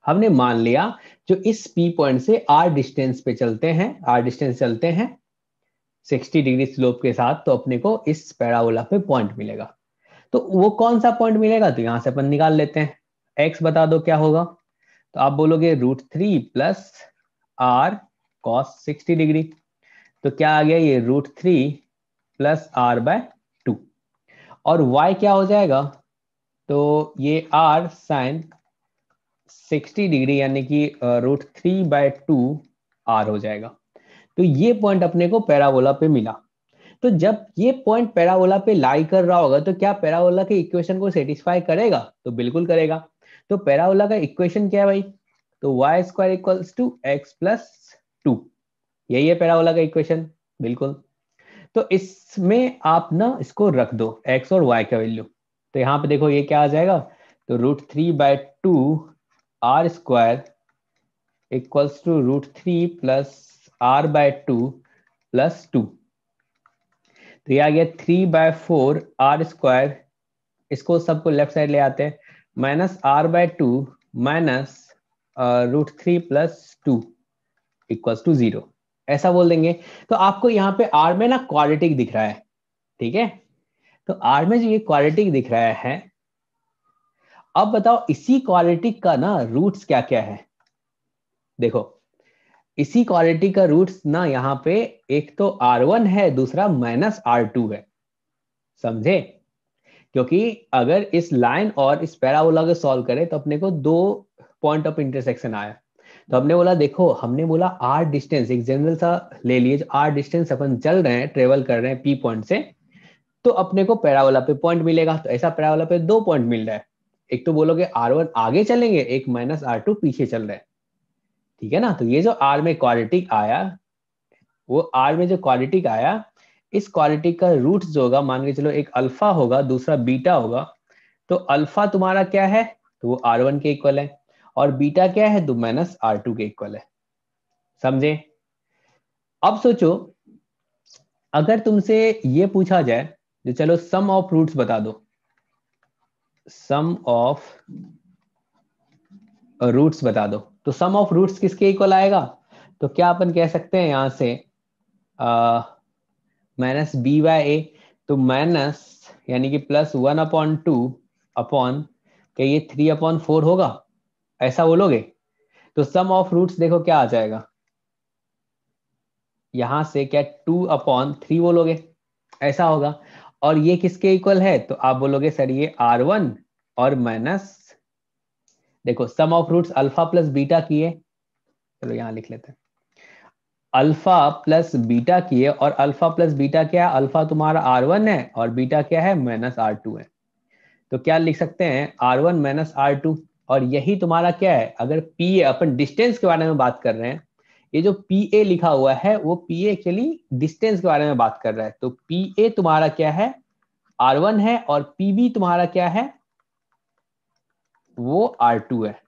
हमने मान लिया जो इस P पॉइंट से R डिस्टेंस पे चलते हैं, R डिस्टेंस चलते हैं 60 डिग्री स्लोप के साथ, तो अपने को इस पैराबोला पे पॉइंट मिलेगा। तो वो कौन सा पॉइंट मिलेगा? तो यहां से अपन निकाल लेते हैं। x बता दो क्या होगा? तो आप बोलोगे √3 प्लस R कॉस 60 डिग्री। तो क्या आ गया? ये √3 प्लस R/2। और y क्या हो जाएगा? तो ये R साइन 60 डिग्री यानी कि √3/2 R हो जाएगा। तो ये पॉइंट अपने को पैराबोला पे मिला। तो जब ये पॉइंट पैराबोला पे लाई कर रहा होगा तो क्या पैराबोला के इक्वेशन को सेटिस्फाई करेगा? तो बिल्कुल करेगा। तो पैराबोला का इक्वेशन क्या है भाई? तो y² equals to x plus 2, यही है पैराबोला का इक्वेशन। बिल्कुल। तो इसमें आप ना इसको रख दो x और y का वैल्यू। तो यहाँ पे देखो ये क्या आ जाएगा? तो √3/2 R² equals to √3 plus R/2 plus 2। तो ये आ गया 3/4 R²। इसको सबको लेफ्ट साइड ले आते हैं, minus R/2 minus √3 plus 2 equals to 0, ऐसा बोल देंगे। तो आपको यहाँ पे R में ना क्वाड्रेटिक दिख रहा है। ठीक है, तो R में जो ये क्वाड्रेटिक दिख रहा है, अब बताओ इसी क्वाड्रेटिक का ना रूट्स क्या क्या है? देखो इसी क्वाड्रेटिक का रूट्स ना यहाँ पे एक तो R1 है, दूसरा -R2 है। समझे? क्योंकि अगर इस लाइन और इस पैराबोला को सॉल्व करें तो अपने को दो पॉइंट ऑफ इंटरसेक्शन आया। तो हमने बोला देखो, हमने बोला R डिस्टेंस एक जनरल सा ले लिए, जो R डिस्टेंस अपन चल रहे हैं, ट्रेवल कर रहे हैं P पॉइंट से, तो अपने को पैराबोला पे पॉइंट मिलेगा। तो ऐसा पैराबोला पे दो पॉइंट मिल रहा है। एक तो बोलोगे R1 आगे चलेंगे, एक -R2 पीछे चल रहा है। ठीक है ना? तो ये जो R में क्वाड्रेटिक आया, वो R में जो क्वाड्रेटिक आया, इस क्वाड्रेटिक का रूट जो होगा, मान के चलो एक अल्फा होगा, दूसरा बीटा होगा। तो अल्फा तुम्हारा क्या है? तो वो R1 के इक्वल है, और बीटा क्या है? तो -R2 के इक्वल है। समझे? अब सोचो अगर तुमसे ये पूछा जाए, जो चलो सम ऑफ रूट्स बता दो, सम ऑफ रूट्स बता दो, तो सम ऑफ रूट्स किसके इक्वल आएगा? तो क्या अपन कह सकते हैं यहां से -b/a, तो माइनस यानी कि +1/2 अपॉन क्या ये 3/4 होगा, ऐसा बोलोगे? तो सम ऑफ रूट्स देखो क्या आ जाएगा, यहां से क्या 2/3 बोलोगे, ऐसा होगा। और ये किसके इक्वल है? तो आप बोलोगे सर ये R1 और माइनस, देखो sum of roots alpha plus beta किए, चलो यहां लिख लेते हैं, अल्फा प्लस बीटा किए, और अल्फा प्लस बीटा क्या है? अल्फा तुम्हारा R1 है और बीटा क्या है? -R2 है। तो क्या लिख सकते हैं? R1 - R2। और यही तुम्हारा क्या है, अगर पी ए, अपन डिस्टेंस के बारे में बात कर रहे हैं, ये जो पी ए लिखा हुआ है वो पी ए एक्चुअली डिस्टेंस के बारे में बात कर रहा है। तो पी ए तुम्हारा क्या है, R1 है, और पीबी तुम्हारा क्या है, वो R2 है।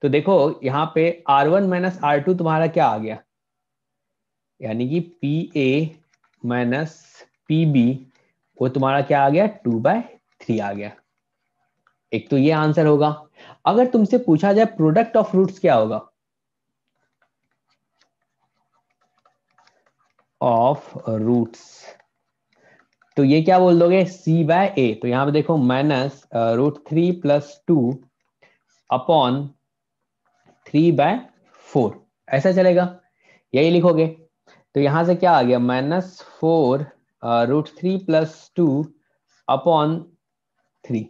तो देखो यहाँ पे R1 माइनस R2 तुम्हारा क्या आ गया, यानी कि P A minus P B, वो तुम्हारा क्या आ गया, 2/3 आ गया। एक तो ये आंसर होगा। अगर तुमसे पूछा जाए प्रोडक्ट ऑफ रूट्स क्या होगा, ऑफ रूट्स, तो ये क्या बोल दोगे, C/A। तो यहां पे देखो -√3 + 2 अपॉन 3/4, ऐसा चलेगा, यही लिखोगे। तो यहां से क्या आ गया, -4√3 + 2 अपॉन 3,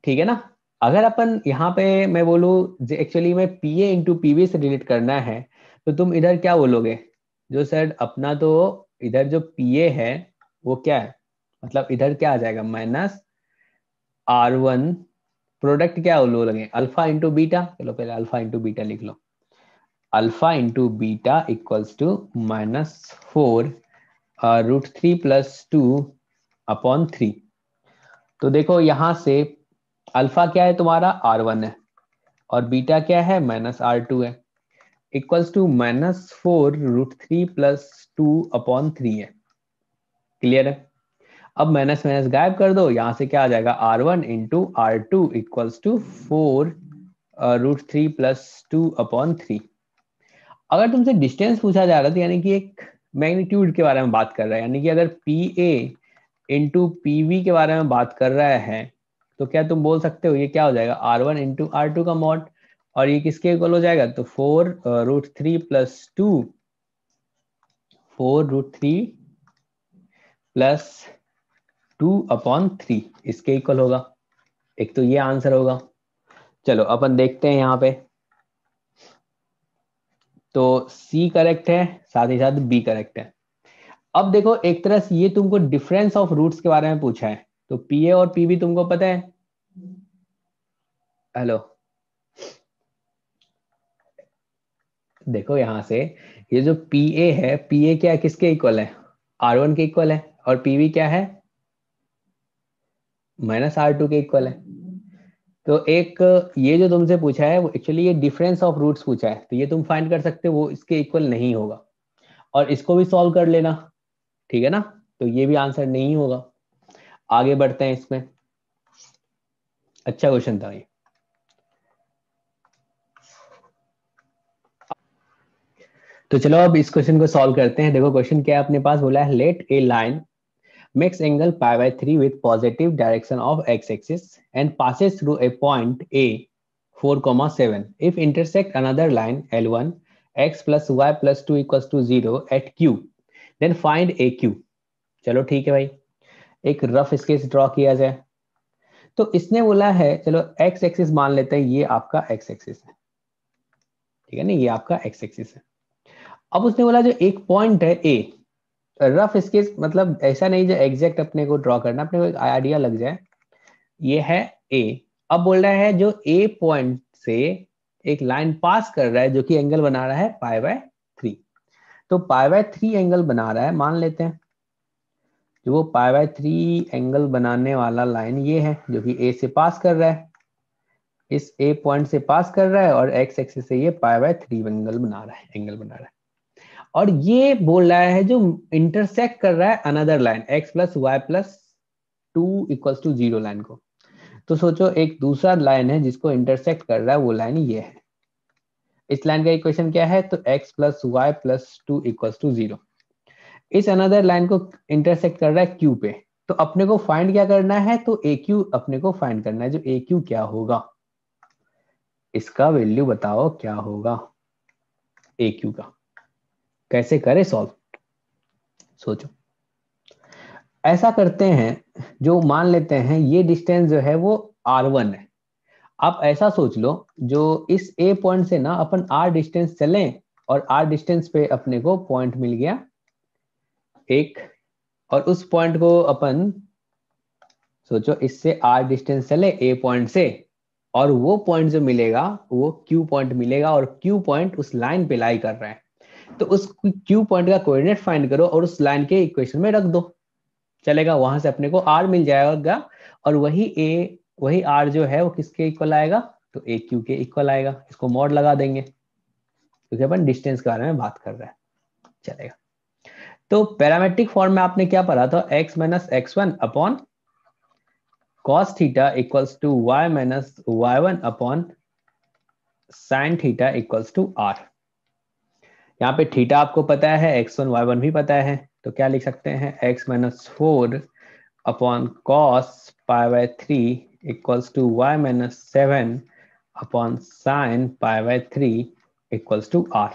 ठीक है ना। अगर अपन यहाँ पे मैं बोलूँ एक्चुअली में पी ए इंटू पीबी से रिलेट करना है, तो तुम इधर क्या बोलोगे, जो सर अपना तो इधर जो पी ए है वो क्या है, मतलब इधर क्या आ जाएगा, -R1, प्रोडक्ट क्या बोलोगे, अल्फा इंटू बीटा, चलो पहले अल्फा इंटू बीटा लिख लो, alpha into beta equals to -4√3 + 2 upon 3। तो देखो यहां से अल्फा क्या है तुम्हारा, R1 है, और बीटा क्या है, -R2 है, इक्वल्स टू -4√3 + 2 अपॉन 3 है। क्लियर है। अब माइनस माइनस गायब कर दो, यहां से क्या आ जाएगा, R1 into R2 equals to 4√3 + 2 upon 3। अगर तुमसे डिस्टेंस पूछा जा रहा था, यानी कि एक मैग्नीट्यूड के बारे में बात कर रहा है, यानी कि अगर P A into P V के बारे में बात कर रहा है, तो क्या तुम बोल सकते हो ये क्या हो जाएगा, R1 इंटू R2 का मॉड, और ये किसके इक्वल हो जाएगा, तो 4√3 अपॉन 3 इसके इक्वल होगा। एक तो ये आंसर होगा। चलो अपन देखते हैं यहाँ पे, तो सी करेक्ट है, साथ ही साथ बी करेक्ट है। अब देखो एक तरह से ये तुमको डिफरेंस ऑफ रूट्स के बारे में पूछा है, तो पी ए और पीबी तुमको पता है, हेलो, देखो यहां से ये जो पी ए है, पी ए क्या किसके इक्वल है, R1 के इक्वल है, और पीवी क्या है, -R2 के इक्वल है। तो एक ये जो तुमसे पूछा है वो एक्चुअली ये डिफरेंस ऑफ रूट्स पूछा है, तो ये तुम फाइंड कर सकते हो वो इसके इक्वल नहीं होगा, और इसको भी सॉल्व कर लेना, ठीक है ना। तो ये भी आंसर नहीं होगा। आगे बढ़ते हैं इसमें, अच्छा क्वेश्चन था ये। तो चलो अब इस क्वेश्चन को सॉल्व करते हैं। देखो क्वेश्चन क्या है अपने पास, बोला है late a line makes angle π/3 with positive direction of x-axis and passes through a point A 4,7. If intersect another line L1 x plus y plus 2 equals to 0 at Q, then find AQ। चलो ठीक है भाई, एक rough sketch draw किया जाए। तो इसने बोला है, चलो x एक्सिस मान लेते हैं, ये आपका x एक्सिस है, ठीक है ना, ये आपका x एक्सिस है। अब उसने बोला जो एक पॉइंट है A, रफ स्केच मतलब ऐसा नहीं जो एग्जैक्ट अपने को ड्रॉ करना, अपने को एक आइडिया लग जाए, ये है ए। अब बोल रहा है जो ए पॉइंट से एक लाइन पास कर रहा है जो कि एंगल बना रहा है π/3। तो π/3 एंगल बना रहा है, मान लेते हैं जो वो π/3 एंगल बनाने वाला लाइन ये है जो कि ए से पास कर रहा है, इस ए पॉइंट से पास कर रहा है, और एक्स एक्सिस से ये π/3 एंगल बना रहा है, एंगल बना रहा है। और ये बोल रहा है जो इंटरसेक्ट कर रहा है another line x + y + 2 equals to 0 line को। तो सोचो एक दूसरा लाइन है जिसको इंटरसेक्ट कर रहा है, वो लाइन ये है। इस लाइन का इक्वेशन क्या है, तो x + y + 2 इक्वल्स टू 0। इस अनदर लाइन को इंटरसेक्ट कर रहा है Q पे। तो अपने को फाइंड क्या करना है, तो AQ अपने को फाइंड करना है। जो AQ क्या होगा, इसका वैल्यू बताओ क्या होगा AQ का, कैसे करे सॉल्व, सोचो। ऐसा करते हैं, जो मान लेते हैं ये डिस्टेंस जो है वो R1 है। आप ऐसा सोच लो, जो इस ए पॉइंट से ना अपन R डिस्टेंस चलें, और R डिस्टेंस पे अपने को पॉइंट मिल गया एक, और उस पॉइंट को अपन सोचो इससे R डिस्टेंस चले ए पॉइंट से, और वो पॉइंट जो मिलेगा वो क्यू पॉइंट मिलेगा, और क्यू पॉइंट उस लाइन पे लाई कर रहा है, तो उस क्यू पॉइंट का कोऑर्डिनेट फाइंड करो और उस लाइन के इक्वेशन में रख दो, चलेगा। वहां से अपने को आर मिल जाएगा, और वही आर जो है वो किसके इक्वल आएगा, तो ए क्यू के इक्वल आएगा। इसको मॉड लगा देंगे क्योंकि अपन डिस्टेंस के बारे में बात कर रहे हैं, चलेगा। तो पैरामेट्रिक फॉर्म में आपने क्या पढ़ा था, x minus x1 upon cos theta equals to y minus y1 upon sine theta equals to r। यहाँ पे थीटा आपको पता है, x1 y1 भी पता है, तो क्या लिख सकते हैं, x minus 4 upon cos pi by 3 equals to y minus 7 upon sine pi by 3 equals to r,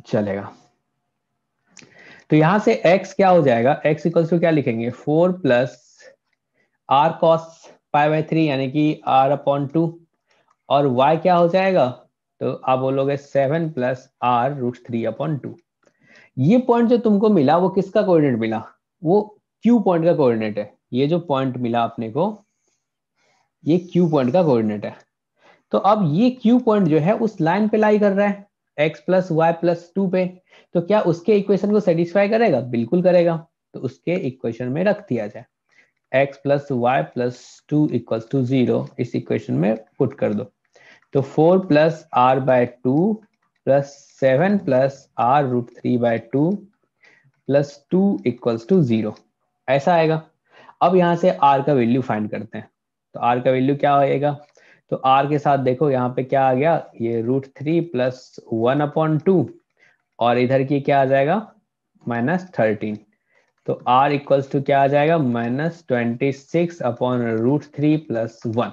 चलेगा। तो यहां से x क्या हो जाएगा, x इक्वल्स टू क्या लिखेंगे, 4 plus R cos pi by 3 यानी कि r अपॉन 2, और y क्या हो जाएगा, तो आप बोलोगे 7 प्लस आर रूट 3 अपॉन 2। ये पॉइंट जो तुमको मिला वो किसका कोऑर्डिनेट मिला, वो क्यू पॉइंट का कोऑर्डिनेट है। ये जो पॉइंट मिला अपने को, ये क्यू पॉइंट का कोऑर्डिनेट है। तो अब ये क्यू पॉइंट जो है उस लाइन पे लाई कर रहा है, x प्लस वाई प्लस 2 पे, तो क्या उसके इक्वेशन को सेटिस्फाई करेगा, बिल्कुल करेगा। तो उसके इक्वेशन में रख दिया जाए, x plus Y plus 2 equals to 0, इस इक्वेशन में पुट कर दो। तो 4 plus R by 2 plus 7 plus R root 3 by 2 plus 2 equals to 0, ऐसा आएगा। अब यहां से r का वैल्यू फाइंड करते हैं। तो r का वैल्यू क्या होएगा, तो r के साथ देखो यहाँ पे क्या आ गया, ये रूट 3 प्लस 1 अपॉन 2, और इधर की क्या आ जाएगा, माइनस 13। तो r इक्वल्स टू क्या आ जाएगा, minus 26 upon root 3 plus 1।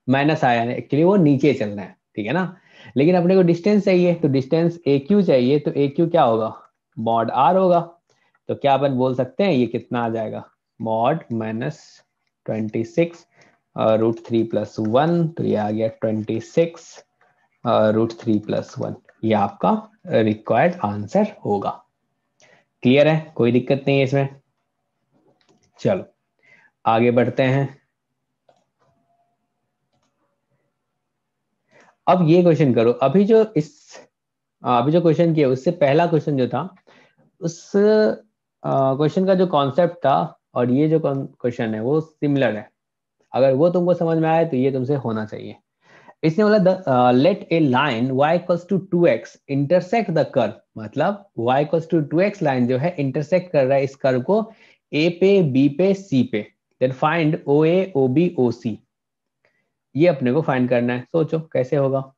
Minus आया है, एक्चुअली वो नीचे चल रहा है, ठीक है ना। लेकिन अपने को डिस्टेंस चाहिए, तो डिस्टेंस ए क्यू चाहिए, तो ए क्यू क्या होगा, मॉड आर होगा। तो क्या अपन बोल सकते हैं, ये कितना आ जाएगा, मॉड माइनस 26 रूट 3 प्लस 1, तो ये आ गया 26 रूट 3 प्लस 1। ये आपका रिक्वायर्ड आंसर होगा। क्लियर है, कोई दिक्कत नहीं है इसमें। चलो आगे बढ़ते हैं। अब ये क्वेश्चन करो, अभी जो क्वेश्चन किया उससे पहला क्वेश्चन जो था, उस क्वेश्चन का जो कॉन्सेप्ट था और ये जो क्वेश्चन है वो सिमिलर है। अगर वो तुमको समझ में आए तो ये तुमसे होना चाहिए। इसने बोला let a line y equals to 2x intersect the curve, मतलब y equals to 2x line जो है इंटरसेक्ट कर रहा है इस कर्व को a पे b पे c पे, then find OA OB OC। ये अपने को फाइंड करना है, सोचो कैसे होगा।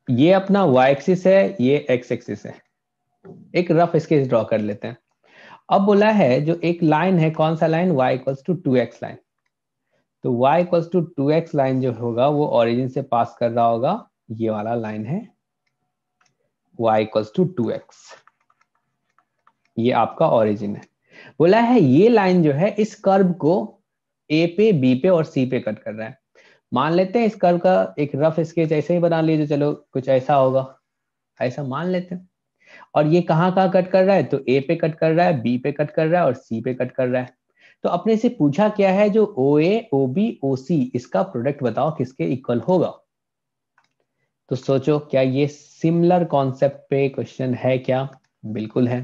ये अपना y एक्सिस है, ये x एक्सिस है। एक रफ स्केच ड्रॉ कर लेते हैं। अब बोला है जो एक लाइन है, कौन सा line, y equals to 2x line. तो y equals to 2x line जो होगा वो ओरिजिन से पास कर रहा होगा, ये वाला लाइन है y इक्वल्स टू 2x, ये आपका ओरिजिन है। बोला है ये लाइन जो है इस कर्व को a पे b पे और c पे कट कर रहा है। मान लेते हैं इस कर्व का एक रफ स्केच ऐसे ही बना लीजिए, चलो कुछ ऐसा होगा, ऐसा मान लेते हैं। और ये कहाँ कहाँ कट कर रहा है, तो a पे कट कर रहा है, b पे कट कर रहा है और c पे कट कर रहा है। तो अपने से पूछा क्या है, जो OA OB OC इसका प्रोडक्ट बताओ किसके इक्वल होगा। तो सोचो क्या ये सिमिलर कॉन्सेप्ट पे क्वेश्चन है क्या, बिल्कुल है।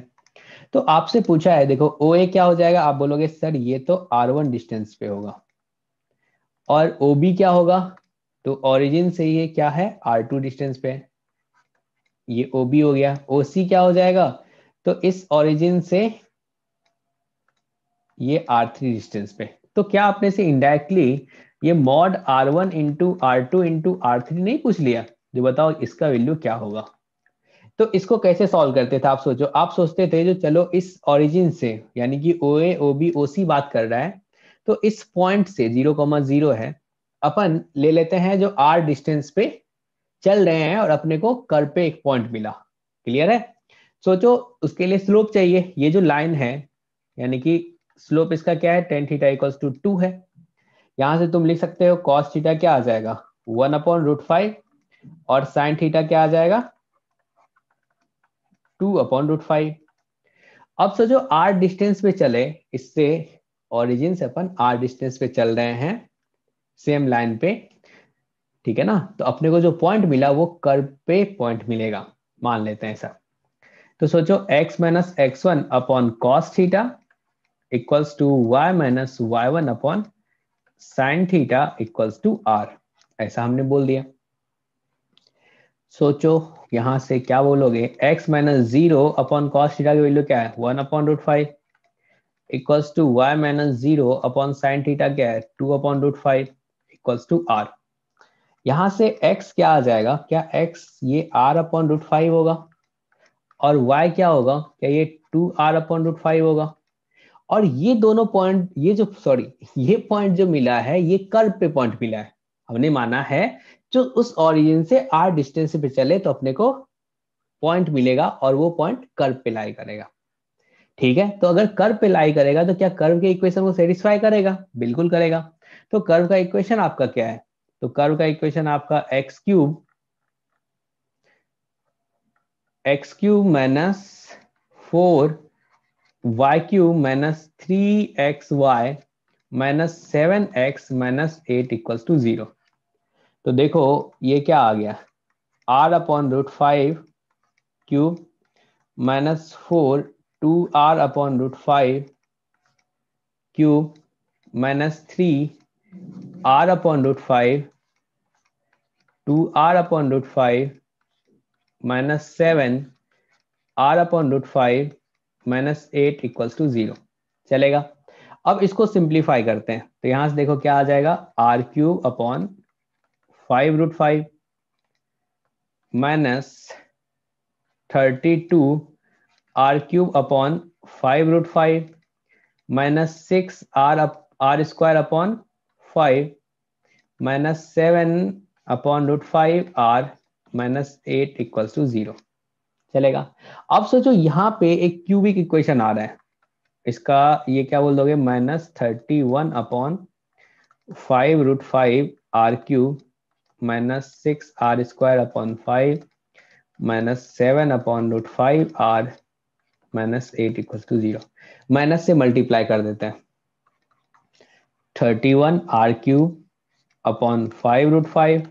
तो आपसे पूछा है, देखो OA क्या हो जाएगा, आप बोलोगे सर ये तो R1 डिस्टेंस पे होगा, और OB क्या होगा, तो ओरिजिन से ये क्या है R2 डिस्टेंस पे, ये OB हो गया। OC क्या हो जाएगा, तो इस ओरिजिन से ये R3 डिस्टेंस पे। तो क्या आपने से इनडायरेक्टली ये mod R1 into R2 into R3 नहीं पूछ लिया, जो बताओ इसका वैल्यू क्या होगा। तो इसको कैसे सॉल्व करते थे, आप सोचो। आप सोचते थे जो चलो इस ओरिजिन से, यानी कि OA OB OC बात कर रहा है, तो इस पॉइंट से 0,0 है, अपन ले लेते हैं जो R डिस्टेंस पे चल रहे हैं और अपने को कर्व पे एक पॉइंट मिला। क्लियर है, सोचो उसके लिए स्लोप चाहिए। ये जो लाइन है, यानी कि स्लोप इसका क्या है, tan थीटा इक्वल्स टू 2 है। यहां से तुम लिख सकते हो cos थीटा क्या आ जाएगा, 1/√5, और sin थीटा क्या आ जाएगा, 2/√5। अब सोचो r डिस्टेंस पे चले इससे, ओरिजिन से अपन r डिस्टेंस पे चल रहे हैं सेम लाइन पे, ठीक है ना। तो अपने को जो पॉइंट मिला वो कर्व पे पॉइंट मिलेगा, मान लेते हैं ऐसा। तो सोचो x minus x one upon cos theta equals to y minus y one upon sine theta equals to r, ऐसा हमने बोल दिया। सोचो यहां से क्या बोलोगे, x minus zero upon cos theta की वैल्यू क्या है, 1/√5 equals to y minus zero upon sine theta क्या है, 2/√5 इक्वल्स टू r। यहां से x क्या आ जाएगा, क्या x ये r/√5 होगा, और y क्या होगा, क्या ये 2r/√5 होगा। और ये दोनों पॉइंट, ये जो सॉरी ये पॉइंट जो मिला है ये कर्व पे पॉइंट मिला है। हमने माना है जो उस ओरिजिन से r डिस्टेंस पे चले तो अपने को पॉइंट मिलेगा और वो पॉइंट कर्व पे लाई करेगा, ठीक है। तो अगर कर्व पे लाई करेगा तो क्या कर्व के इक्वेशन को सेटिस्फाई करेगा, बिल्कुल करेगा। तो कर्व का इक्वेशन आपका क्या है, तो कर्व का इक्वेशन आपका x³ minus 4y³ minus 3xy minus 7x minus 8 equals to 0। तो देखो ये क्या आ गया, r/√5³ minus 4 2r/√5³ minus 3r/√5 2r/√5 minus 7r/√5 minus 8 equals to 0 चलेगा। अब इसको सिंप्लीफाई करते हैं, तो यहां से देखो क्या आ जाएगा, r³ upon 5√5 minus 32r³ upon 5√5 minus 6r² upon 5 minus 7/√5r minus 8 equals to 0 चलेगा। अब सोचो यहाँ पे एक क्यूबिक इक्वेशन आ रहा है, इसका ये क्या बोल दोगे, -31/5√5r³ minus 6r² upon 5 minus 7/√5r minus 8 equals to 0। Minus से मल्टीप्लाई कर देते हैं, 31r³ upon 5√5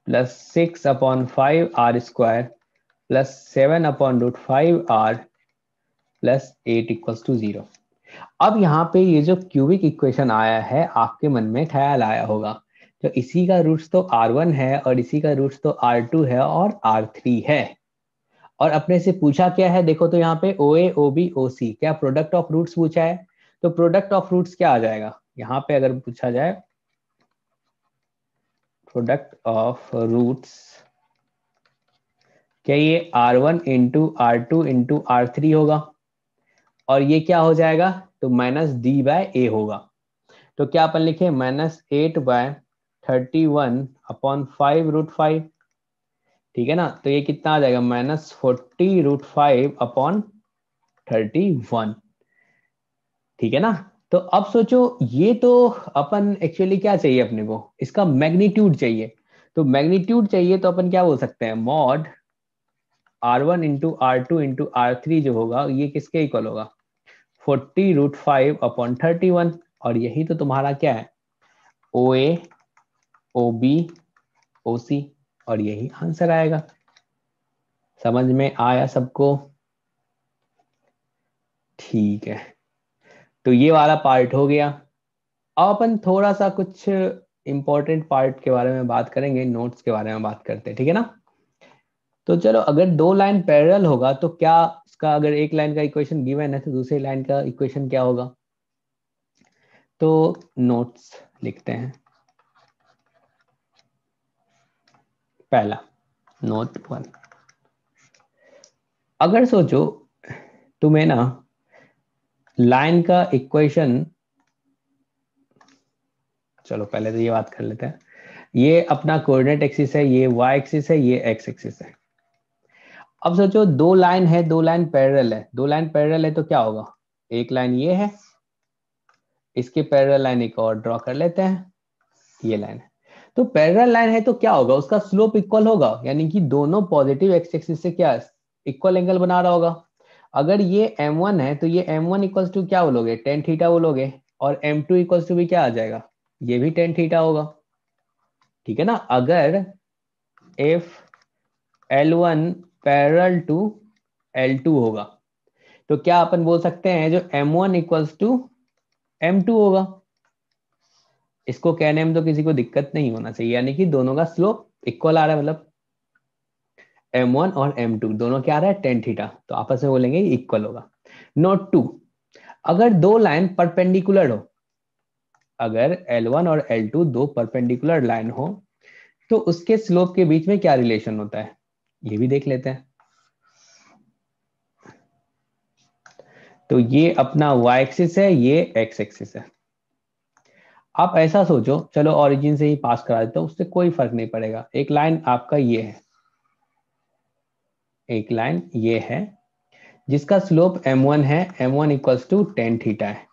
plus 6/5r² plus 7/√5r plus 8 equals to 0। अब यहाँ पे ये जो क्यूबिक इक्वेशन आया है आपके मन में ख्याल आया होगा, तो इसी का रूट्स तो r1 है और इसी का रूट्स तो r2 है और r3 है। और अपने से पूछा क्या है, देखो तो यहाँ पे OA OB OC क्या प्रोडक्ट ऑफ रूट्स पूछा है, तो प्रोडक्ट ऑफ रूट्स क्या आ जाएगा, यहाँ पे अगर पूछा जाए प्रोडक्ट ऑफ रूट्स, क्या ये r1 into r2 into r3 होगा, और ये क्या हो जाएगा, तो -d/a होगा। तो क्या अपन लिखे, -8/31/5√5, ठीक है ना। तो ये कितना आ जाएगा, -40√5/31, ठीक है ना। तो अब सोचो ये तो अपन एक्चुअली क्या चाहिए अपने को, इसका मैग्नीट्यूड चाहिए। तो मैग्नीट्यूड चाहिए तो अपन क्या बोल सकते हैं, mod r1 into r2 into r3 जो होगा ये किसके इक्वल होगा, 40√5/31। और यही तो तुम्हारा क्या है, OA OB OC, और यही आंसर आएगा। समझ में आया सबको, ठीक है। तो ये वाला पार्ट हो गया। अब अपन थोड़ा सा कुछ इंपॉर्टेंट पार्ट के बारे में बात करेंगे, नोट्स के बारे में बात करते हैं, ठीक है ना। तो चलो अगर दो लाइन पैरेलल होगा तो क्या उसका, अगर एक लाइन का इक्वेशन गिवन है तो दूसरी लाइन का इक्वेशन क्या होगा। तो नोट्स लिखते हैं, पहला नोट 1, अगर सोचो तुम्हें ना लाइन का इक्वेशन, चलो पहले तो ये बात कर लेते हैं, ये अपना कोऑर्डिनेट एक्सिस है, ये y एक्सिस है, ये x एक्सिस है। अब सोचो दो लाइन है, दो लाइन पैरेलल है, दो लाइन पैरेलल है तो क्या होगा, एक लाइन ये है, इसके पैरेलल लाइन एक और ड्रॉ कर लेते हैं, ये लाइन है। तो पैरेलल लाइन है तो क्या होगा, उसका स्लोप इक्वल होगा, यानी कि दोनों पॉजिटिव एक्स एक्सिस से क्या इक्वल एंगल बना रहा होगा। अगर ये m1 है तो ये m1 इक्वल्स टू क्या बोलोगे, tan थीटा बोलोगे, और m2 इक्वल्स टू भी क्या आ जाएगा, ये भी टेन थीटा होगा, ठीक है ना। अगर if L1 parallel to L2 होगा तो क्या अपन बोल सकते हैं जो M1 इक्वल्स टू M2 होगा। इसको कहने में तो किसी को दिक्कत नहीं होना चाहिए, यानी कि दोनों का स्लोप इक्वल आ रहा है, मतलब M1 और M2 दोनों क्या आ रहा है, टेन थीटा, तो आपस में बोलेंगे इक्वल होगा। नोट 2, अगर दो लाइन परपेंडिकुलर हो, अगर L1 और L2 दो परपेंडिकुलर लाइन हो तो उसके स्लोप के बीच में क्या रिलेशन होता है, ये भी देख लेते हैं। तो ये अपना y एक्सिस है, ये x एक्सिस है। आप ऐसा सोचो, चलो ओरिजिन से ही पास करा देता हूं, उससे कोई फर्क नहीं पड़ेगा। एक लाइन आपका ये है, एक लाइन ये है जिसका स्लोप m1 है, m1 equals to tan theta है,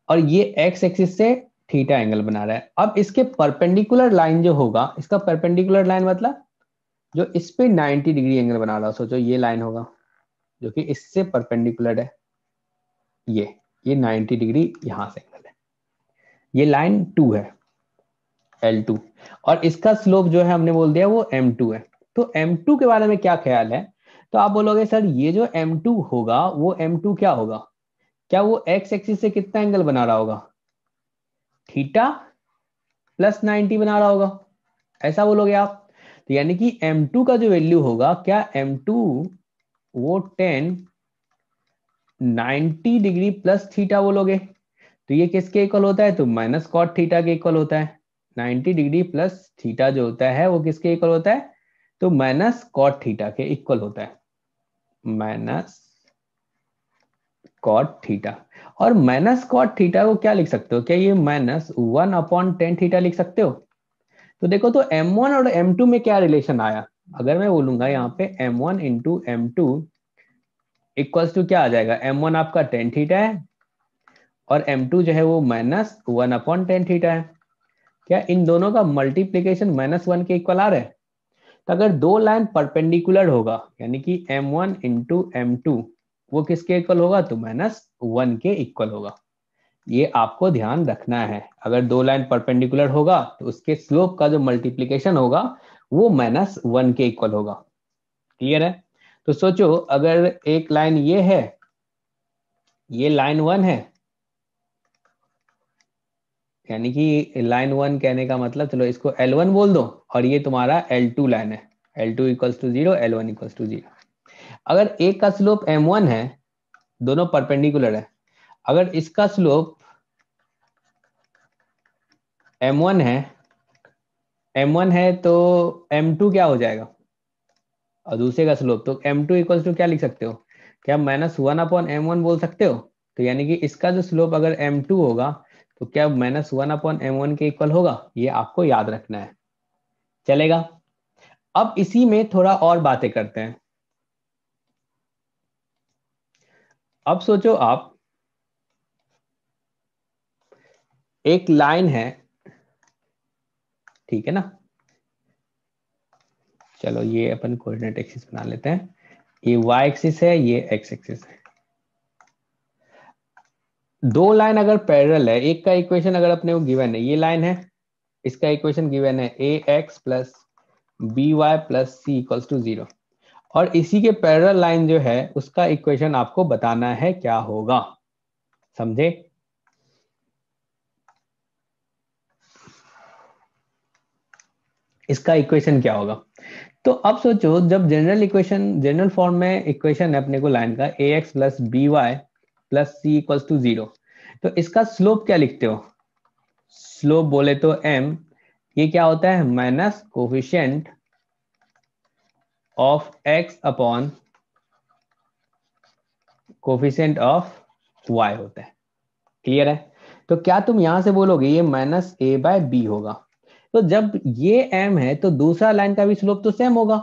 और ये x एक्सिस से थीटा एंगल बना रहा है। अब इसके परपेंडिकुलर लाइन जो होगा, इसका परपेंडिकुलर लाइन मतलब जो इस पे 90 डिग्री एंगल बना रहा हो, सोचो ये लाइन होगा जो कि इससे परपेंडिकुलर है, ये 90 डिग्री यहां से एंगल है, ये लाइन 2 है L2, और इसका स्लोप जो है हमने बोल दिया वो M2 है। तो M2 के बारे में क्या ख्याल है, तो आप बोलोगे सर ये जो M2 होगा वो M2 क्या होगा, क्या वो x एक्सिस से कितना एंगल बना रहा होगा, थीटा प्लस 90 बना रहा होगा, ऐसा बोलोगे आप। तो यानी कि M2 का जो वैल्यू होगा, क्या M2 वो 90 डिग्री प्लस थीटा बोलोगे, तो ये किसके इक्वल होता है, तो माइनस कॉट थीटा के इक्वल होता है। 90 डिग्री प्लस थीटा जो होता है वो किसके इक्वल होता है, तो माइनस कॉट थीटा के इक्वल होता है, माइनस कॉट थीटा। और माइनस कॉट थीटा को क्या लिख सकते हो, क्या ये -1/10 थीटा लिख सकते हो। तो देखो, तो M1 और M2 में क्या रिलेशन आया, अगर मैं बोलूंगा यहाँ पे M1 into M2 equals to क्या आ जाएगा, M1 आपका टेन थीटा है और M2 जो है वो -1/10 थीटा है। क्या इन दोनों का मल्टीप्लीकेशन -1 के इक्वल आ रहा है। तो अगर दो लाइन परपेंडिकुलर होगा, यानी कि M1 इंटू M2 वो किसके इक्वल होगा, तो -1 के इक्वल होगा। ये आपको ध्यान रखना है, अगर दो लाइन परपेंडिकुलर होगा तो उसके स्लोप का जो मल्टीप्लीकेशन होगा वो -1 के इक्वल होगा। क्लियर है। तो सोचो, अगर एक लाइन ये है, ये लाइन 1 है, यानी कि लाइन 1 कहने का मतलब, चलो इसको L1 बोल दो, और ये तुम्हारा L2 लाइन है, L2 equals to 0, L1 equals to 0। अगर एक का स्लोप M1 है, दोनों परपेंडिकुलर है, अगर इसका स्लोप M1 है, M1 है तो M2 क्या हो जाएगा, और दूसरे का स्लोप, तो M2 इक्वल्स टू क्या लिख सकते हो, क्या -1/M1 बोल सकते हो। तो यानी कि इसका जो स्लोप अगर M2 होगा तो क्या -1/M1 के इक्वल होगा, ये आपको याद रखना है। चलेगा। अब इसी में थोड़ा और बातें करते हैं। अब सोचो आप, एक लाइन है, ठीक है ना, चलो ये अपन कोऑर्डिनेट एक्सिस बना लेते हैं, ये y एक्सिस है, ये x एक्सिस है। दो लाइन अगर पैरेलल है, एक का इक्वेशन अगर अपने को गिवन है, ये लाइन है, इसका इक्वेशन गिवन है ax plus by plus c equals to 0, और इसी के पैरेलल लाइन जो है उसका इक्वेशन आपको बताना है क्या होगा, समझे। इसका इक्वेशन क्या होगा, तो अब सोचो, जब जनरल इक्वेशन, जनरल फॉर्म में इक्वेशन है अपने को लाइन का ax plus by plus c equals to 0, तो इसका स्लोप क्या लिखते हो, स्लोप बोले तो m, ये क्या होता है, minus coefficient of x upon coefficient of y होता है। क्लियर है। तो क्या तुम यहां से बोलोगे ये -a/b होगा, तो जब ये m है तो दूसरा लाइन का भी स्लोप तो सेम होगा,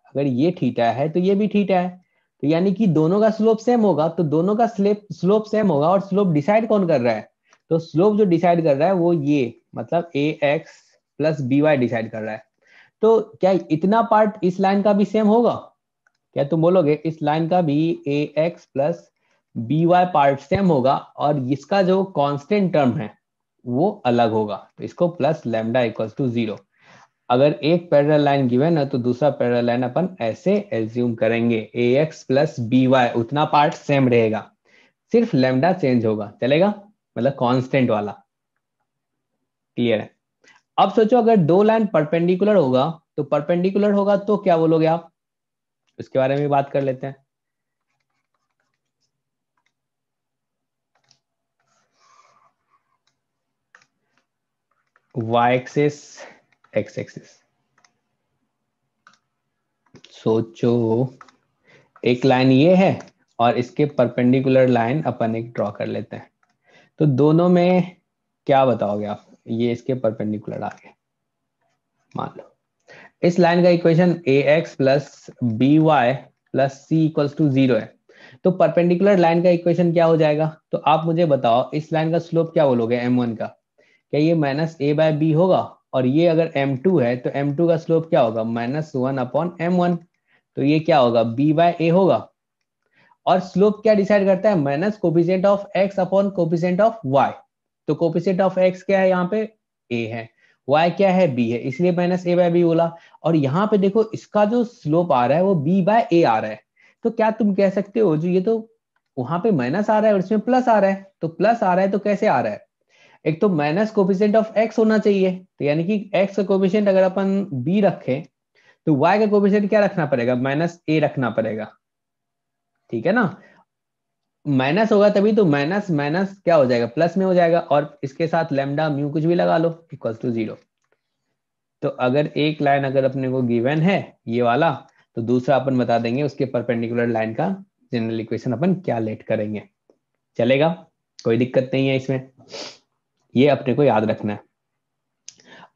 अगर ये थीटा है तो ये भी थीटा है, तो यानी कि दोनों का स्लोप सेम होगा, तो दोनों का स्लोप सेम होगा, और स्लोप डिसाइड कौन कर रहा है, तो स्लोप जो डिसाइड कर रहा है वो ये, मतलब ax प्लस by डिसाइड कर रहा है। तो क्या इतना पार्ट इस लाइन का भी सेम होगा, क्या तुम बोलोगे इस लाइन का भी ax plus b y part same होगा और इसका जो कांस्टेंट टर्म है वो अलग होगा, तो इसको प्लस लैम्डा इक्वल्स टू 0। अगर एक पैरेलल लाइन गिवन है तो दूसरा पैरेलल लाइन अपन ऐसे एज्यूम करेंगे, ए एक्स प्लस बी वाई उतना पार्ट सेम रहेगा, सिर्फ लैम्डा चेंज होगा, चलेगा, मतलब कांस्टेंट वाला। क्लियर है? अब सोचो अगर दो लाइन परपेंडिकुलर होगा, तो परपेंडिकुलर होगा तो क्या बोलोगे आप, उसके बारे में बात कर लेते हैं। Y axis, x axis. सोचो एक लाइन ये है और इसके परपेंडिकुलर लाइन अपन एक ड्रॉ कर लेते हैं, तो दोनों में क्या बताओगे आप, ये इसके परपेंडिकुलर आ गए। मान लो इस लाइन का equation a x plus b y plus c equals to 0 है, तो परपेंडिकुलर लाइन का इक्वेशन क्या हो जाएगा, तो आप मुझे बताओ इस लाइन का स्लोप क्या बोलोगे m1 का, क्या ये माइनस ए बाय बी होगा, और ये अगर m2 है तो m2 का स्लोप क्या होगा, -1/m1, तो ये क्या होगा, b बाय ए होगा। और स्लोप क्या डिसाइड करता है, minus coefficient of x upon coefficient of y, तो कोफिशिएंट ऑफ x क्या है यहाँ पे, a है, y क्या है, b है, इसलिए माइनस ए बाय बी बोला। और यहाँ पे देखो इसका जो स्लोप आ रहा है वो b बाय ए आ रहा है, तो क्या तुम कह सकते हो जो ये तो वहां पे माइनस आ रहा है और इसमें प्लस आ रहा है, तो प्लस आ रहा है तो कैसे आ रहा है, एक तो माइनस कोफिशिएंट ऑफ x होना चाहिए, तो यानी कि x का कोफिशिएंट अगर अपन b रखें तो y का कोफिशिएंट क्या रखना पड़ेगा, माइनस ए रखना पड़ेगा, ठीक है ना। माइनस होगा तभी तो माइनस माइनस क्या हो जाएगा, प्लस में हो जाएगा, और इसके साथ लैम्डा म्यू कुछ भी लगा लो इक्वल्स टू 0। तो अगर एक लाइन अगर अपने को गिवन है ये वाला, तो दूसरा अपन बता देंगे उसके परपेंडिकुलर लाइन का जनरल इक्वेशन अपन क्या लेट करेंगे, चलेगा, कोई दिक्कत नहीं है इसमें, ये अपने को याद रखना है।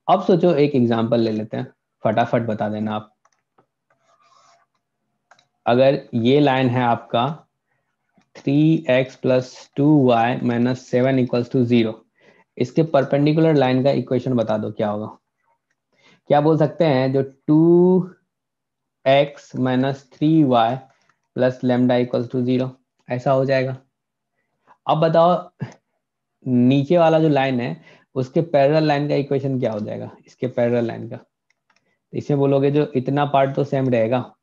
अब सोचो एक एग्जांपल ले लेते हैं, फटाफट बता देना आप। अगर ये लाइन है आपका 3x plus 2y minus 7 equals to 0, इसके परपेंडिकुलर लाइन का इक्वेशन बता दो क्या होगा। क्या बोल सकते हैं, जो 2x minus 3y plus lambda equals to 0, ऐसा हो जाएगा। अब बताओ नीचे वाला जो लाइन है उसके पैरेलल लाइन का इक्वेशन क्या हो जाएगा, इसके पैरेलल लाइन का, इसमें बोलोगे जो इतना पार्ट तो सेम रहेगा,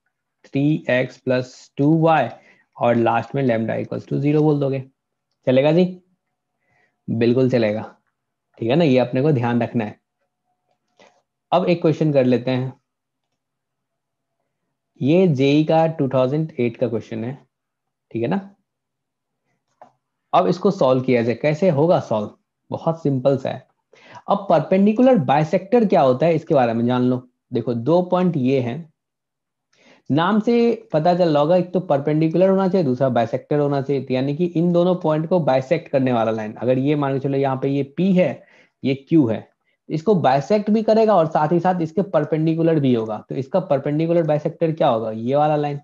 3x प्लस 2y और लास्ट में लेमडा इक्वल्स टू 0 बोल दोगे, चलेगा जी, बिल्कुल चलेगा, ठीक है ना, ये अपने को ध्यान रखना है। अब एक क्वेश्चन कर लेते हैं, ये जेई का 2008 का क्वेश्चन है, ठीक है ना। अब इसको सॉल्व किया जाए, कैसे होगा सॉल्व, बहुत सिंपल सा है। अब परपेंडिकुलर बाइसेक्टर क्या होता है इसके बारे में जान लो। देखो दो पॉइंट ये हैं, नाम से पता चल रहा होगा, एक तो परपेंडिकुलर होना चाहिए, दूसरा बाइसेक्टर होना चाहिए, तो यानी कि इन दोनों पॉइंट को बाइसेक्ट करने वाला लाइन, अगर ये मान के चलो यहाँ पे ये P है ये Q है, इसको बाइसेक्ट भी करेगा और साथ ही साथ इसके परपेंडिकुलर भी होगा, तो इसका परपेंडिकुलर बाइसेक्टर क्या होगा, ये वाला लाइन,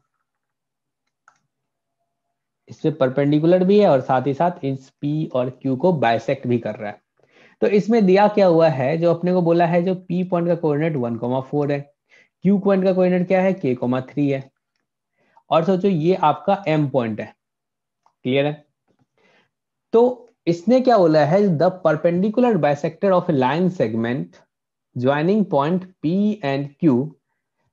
इससे परपेंडिकुलर भी है और साथ ही साथ इस P और Q को बाइसेक्ट भी कर रहा है। तो इसमें दिया क्या हुआ है, जो अपने को बोला है जो P पॉइंट का कोऑर्डिनेट 1,4 है, Q पॉइंट का कोऑर्डिनेट क्या है, k,3 है, और सोचो ये आपका M पॉइंट है, क्लियर है। तो इसने क्या बोला है, the perpendicular bisector of A line segment joining point P and Q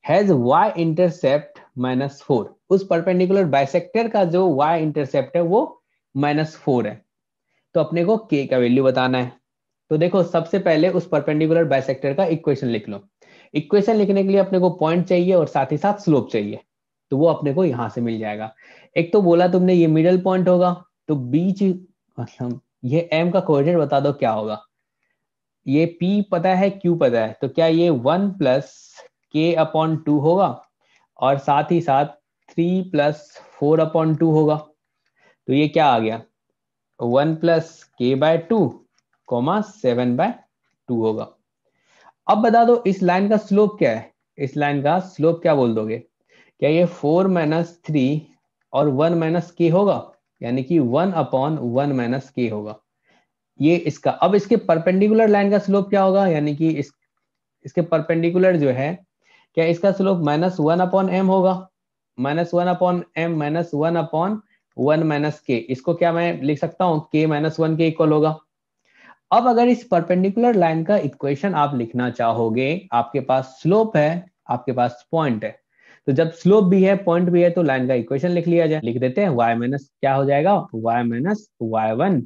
has y intercept -4, उस परपेंडिकुलर बाइसेक्टर का जो y इंटरसेप्ट है वो -4 है, तो अपने को k का वैल्यू बताना है। तो देखो सबसे पहले उस परपेंडिकुलर बाइसेक्टर का इक्वेशन लिख लो, इक्वेशन लिखने के लिए अपने को पॉइंट चाहिए और साथ ही साथ स्लोप चाहिए, तो वो अपने को यहां से मिल जाएगा। एक तो बोला तुमने ये मिडल पॉइंट होगा, तो बीच मतलब ये m का कोऑर्डिनेट बता दो क्या होगा, ये P पता है Q पता है, तो क्या ये 1 प्लस k/2 होगा और साथ ही साथ 3 प्लस 4/2 होगा, तो ये क्या आ गया 1 प्लस k/2 कॉमा 7/2 होगा। अब बता दो इस लाइन का स्लोप क्या है, इस लाइन का स्लोप क्या बोल दोगे, क्या ये 4 माइनस 3 और 1 माइनस के होगा, यानी कि 1/1 माइनस के होगा, ये इसका। अब इसके परपेंडिकुलर लाइन का स्लोप क्या होगा, यानी कि इसके परपेंडिकुलर जो है, क्या इसका स्लोप -1/m होगा, -1/m -1/2 1 माइनस के, इसको क्या मैं लिख सकता हूँ k माइनस 1 के इक्वल होगा। अब अगर इस परपेंडिकुलर लाइन का इक्वेशन आप लिखना चाहोगे, आपके पास स्लोप है, आपके पास पॉइंट है, तो जब स्लोप भी है पॉइंट भी है तो लाइन का इक्वेशन लिख लिया जाए। लिख देते हैं y माइनस क्या हो जाएगा, y minus y1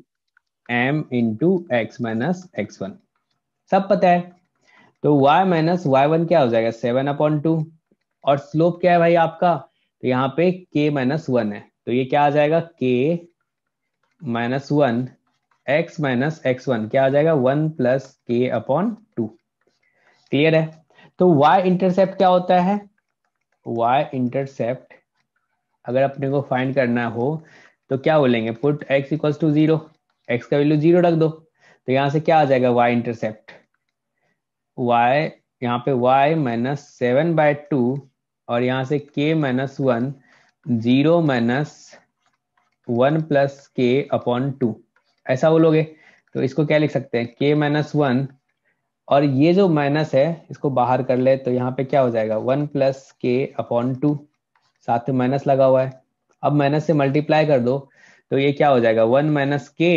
m into x minus x1, सब पता है। तो y माइनस y1 क्या हो जाएगा 7/2, और स्लोप क्या है भाई आपका, तो यहाँ पे k माइनस 1 है, तो ये क्या आ जाएगा k minus 1 x minus x1 क्या आ जाएगा 1 प्लस k/2। क्लियर है। तो y इंटरसेप्ट क्या होता है, y इंटरसेप्ट अगर अपने को फाइंड करना हो तो क्या बोलेंगे, put x equals to 0, x का वैल्यू 0 रख दो, तो यहाँ से क्या आ जाएगा y इंटरसेप्ट, y यहाँ पे y माइनस 7/2 और यहाँ से k minus 1, 0 minus 1 plus k/2, ऐसा बोलोगे। तो इसको क्या लिख सकते हैं k माइनस 1, और ये जो माइनस है इसको बाहर कर ले तो यहाँ पे क्या हो जाएगा 1 प्लस k/2, साथ में माइनस लगा हुआ है। अब माइनस से मल्टीप्लाई कर दो तो ये क्या हो जाएगा 1 माइनस के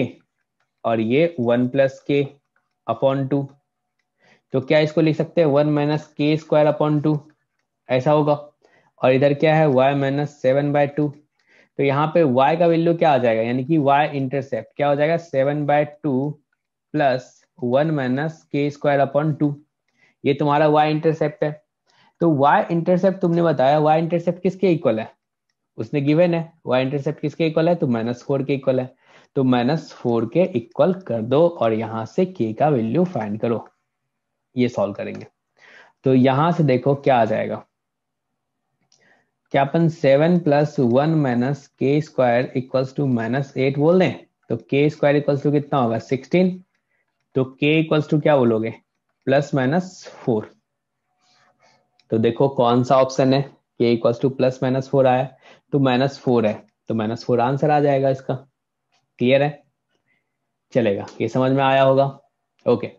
और ये 1 प्लस k/2, तो क्या इसको लिख सकते हैं 1 माइनस k² ऐसा होगा। और इधर क्या है y माइनस 7/2, तो यहाँ पे y का वैल्यू क्या आ जाएगा, यानी कि y इंटरसेप्ट क्या हो जाएगा 7/2 प्लस 1 माइनस k²/2, ये तुम्हारा y इंटरसेप्ट है। तो y इंटरसेप्ट तुमने बताया, y इंटरसेप्ट किसके इक्वल है, उसने गिवन है y इंटरसेप्ट किसके इक्वल है, तो -4 के इक्वल है, तो -4 के इक्वल कर दो और यहां से k का वैल्यू फाइंड करो, ये सॉल्व करेंगे। तो यहां से देखो क्या आ जाएगा, क्या अपन 7 plus 1 minus k² equals to -8 बोल दें, तो k² इक्वल्स टू कितना होगा 16, तो k इक्वल्स टू क्या बोलोगे +-4। तो देखो कौन सा ऑप्शन है, k इक्वल्स टू +-4 आया, तो -4 है, तो -4 आंसर आ जाएगा इसका। क्लियर है, चलेगा, ये समझ में आया होगा। ओके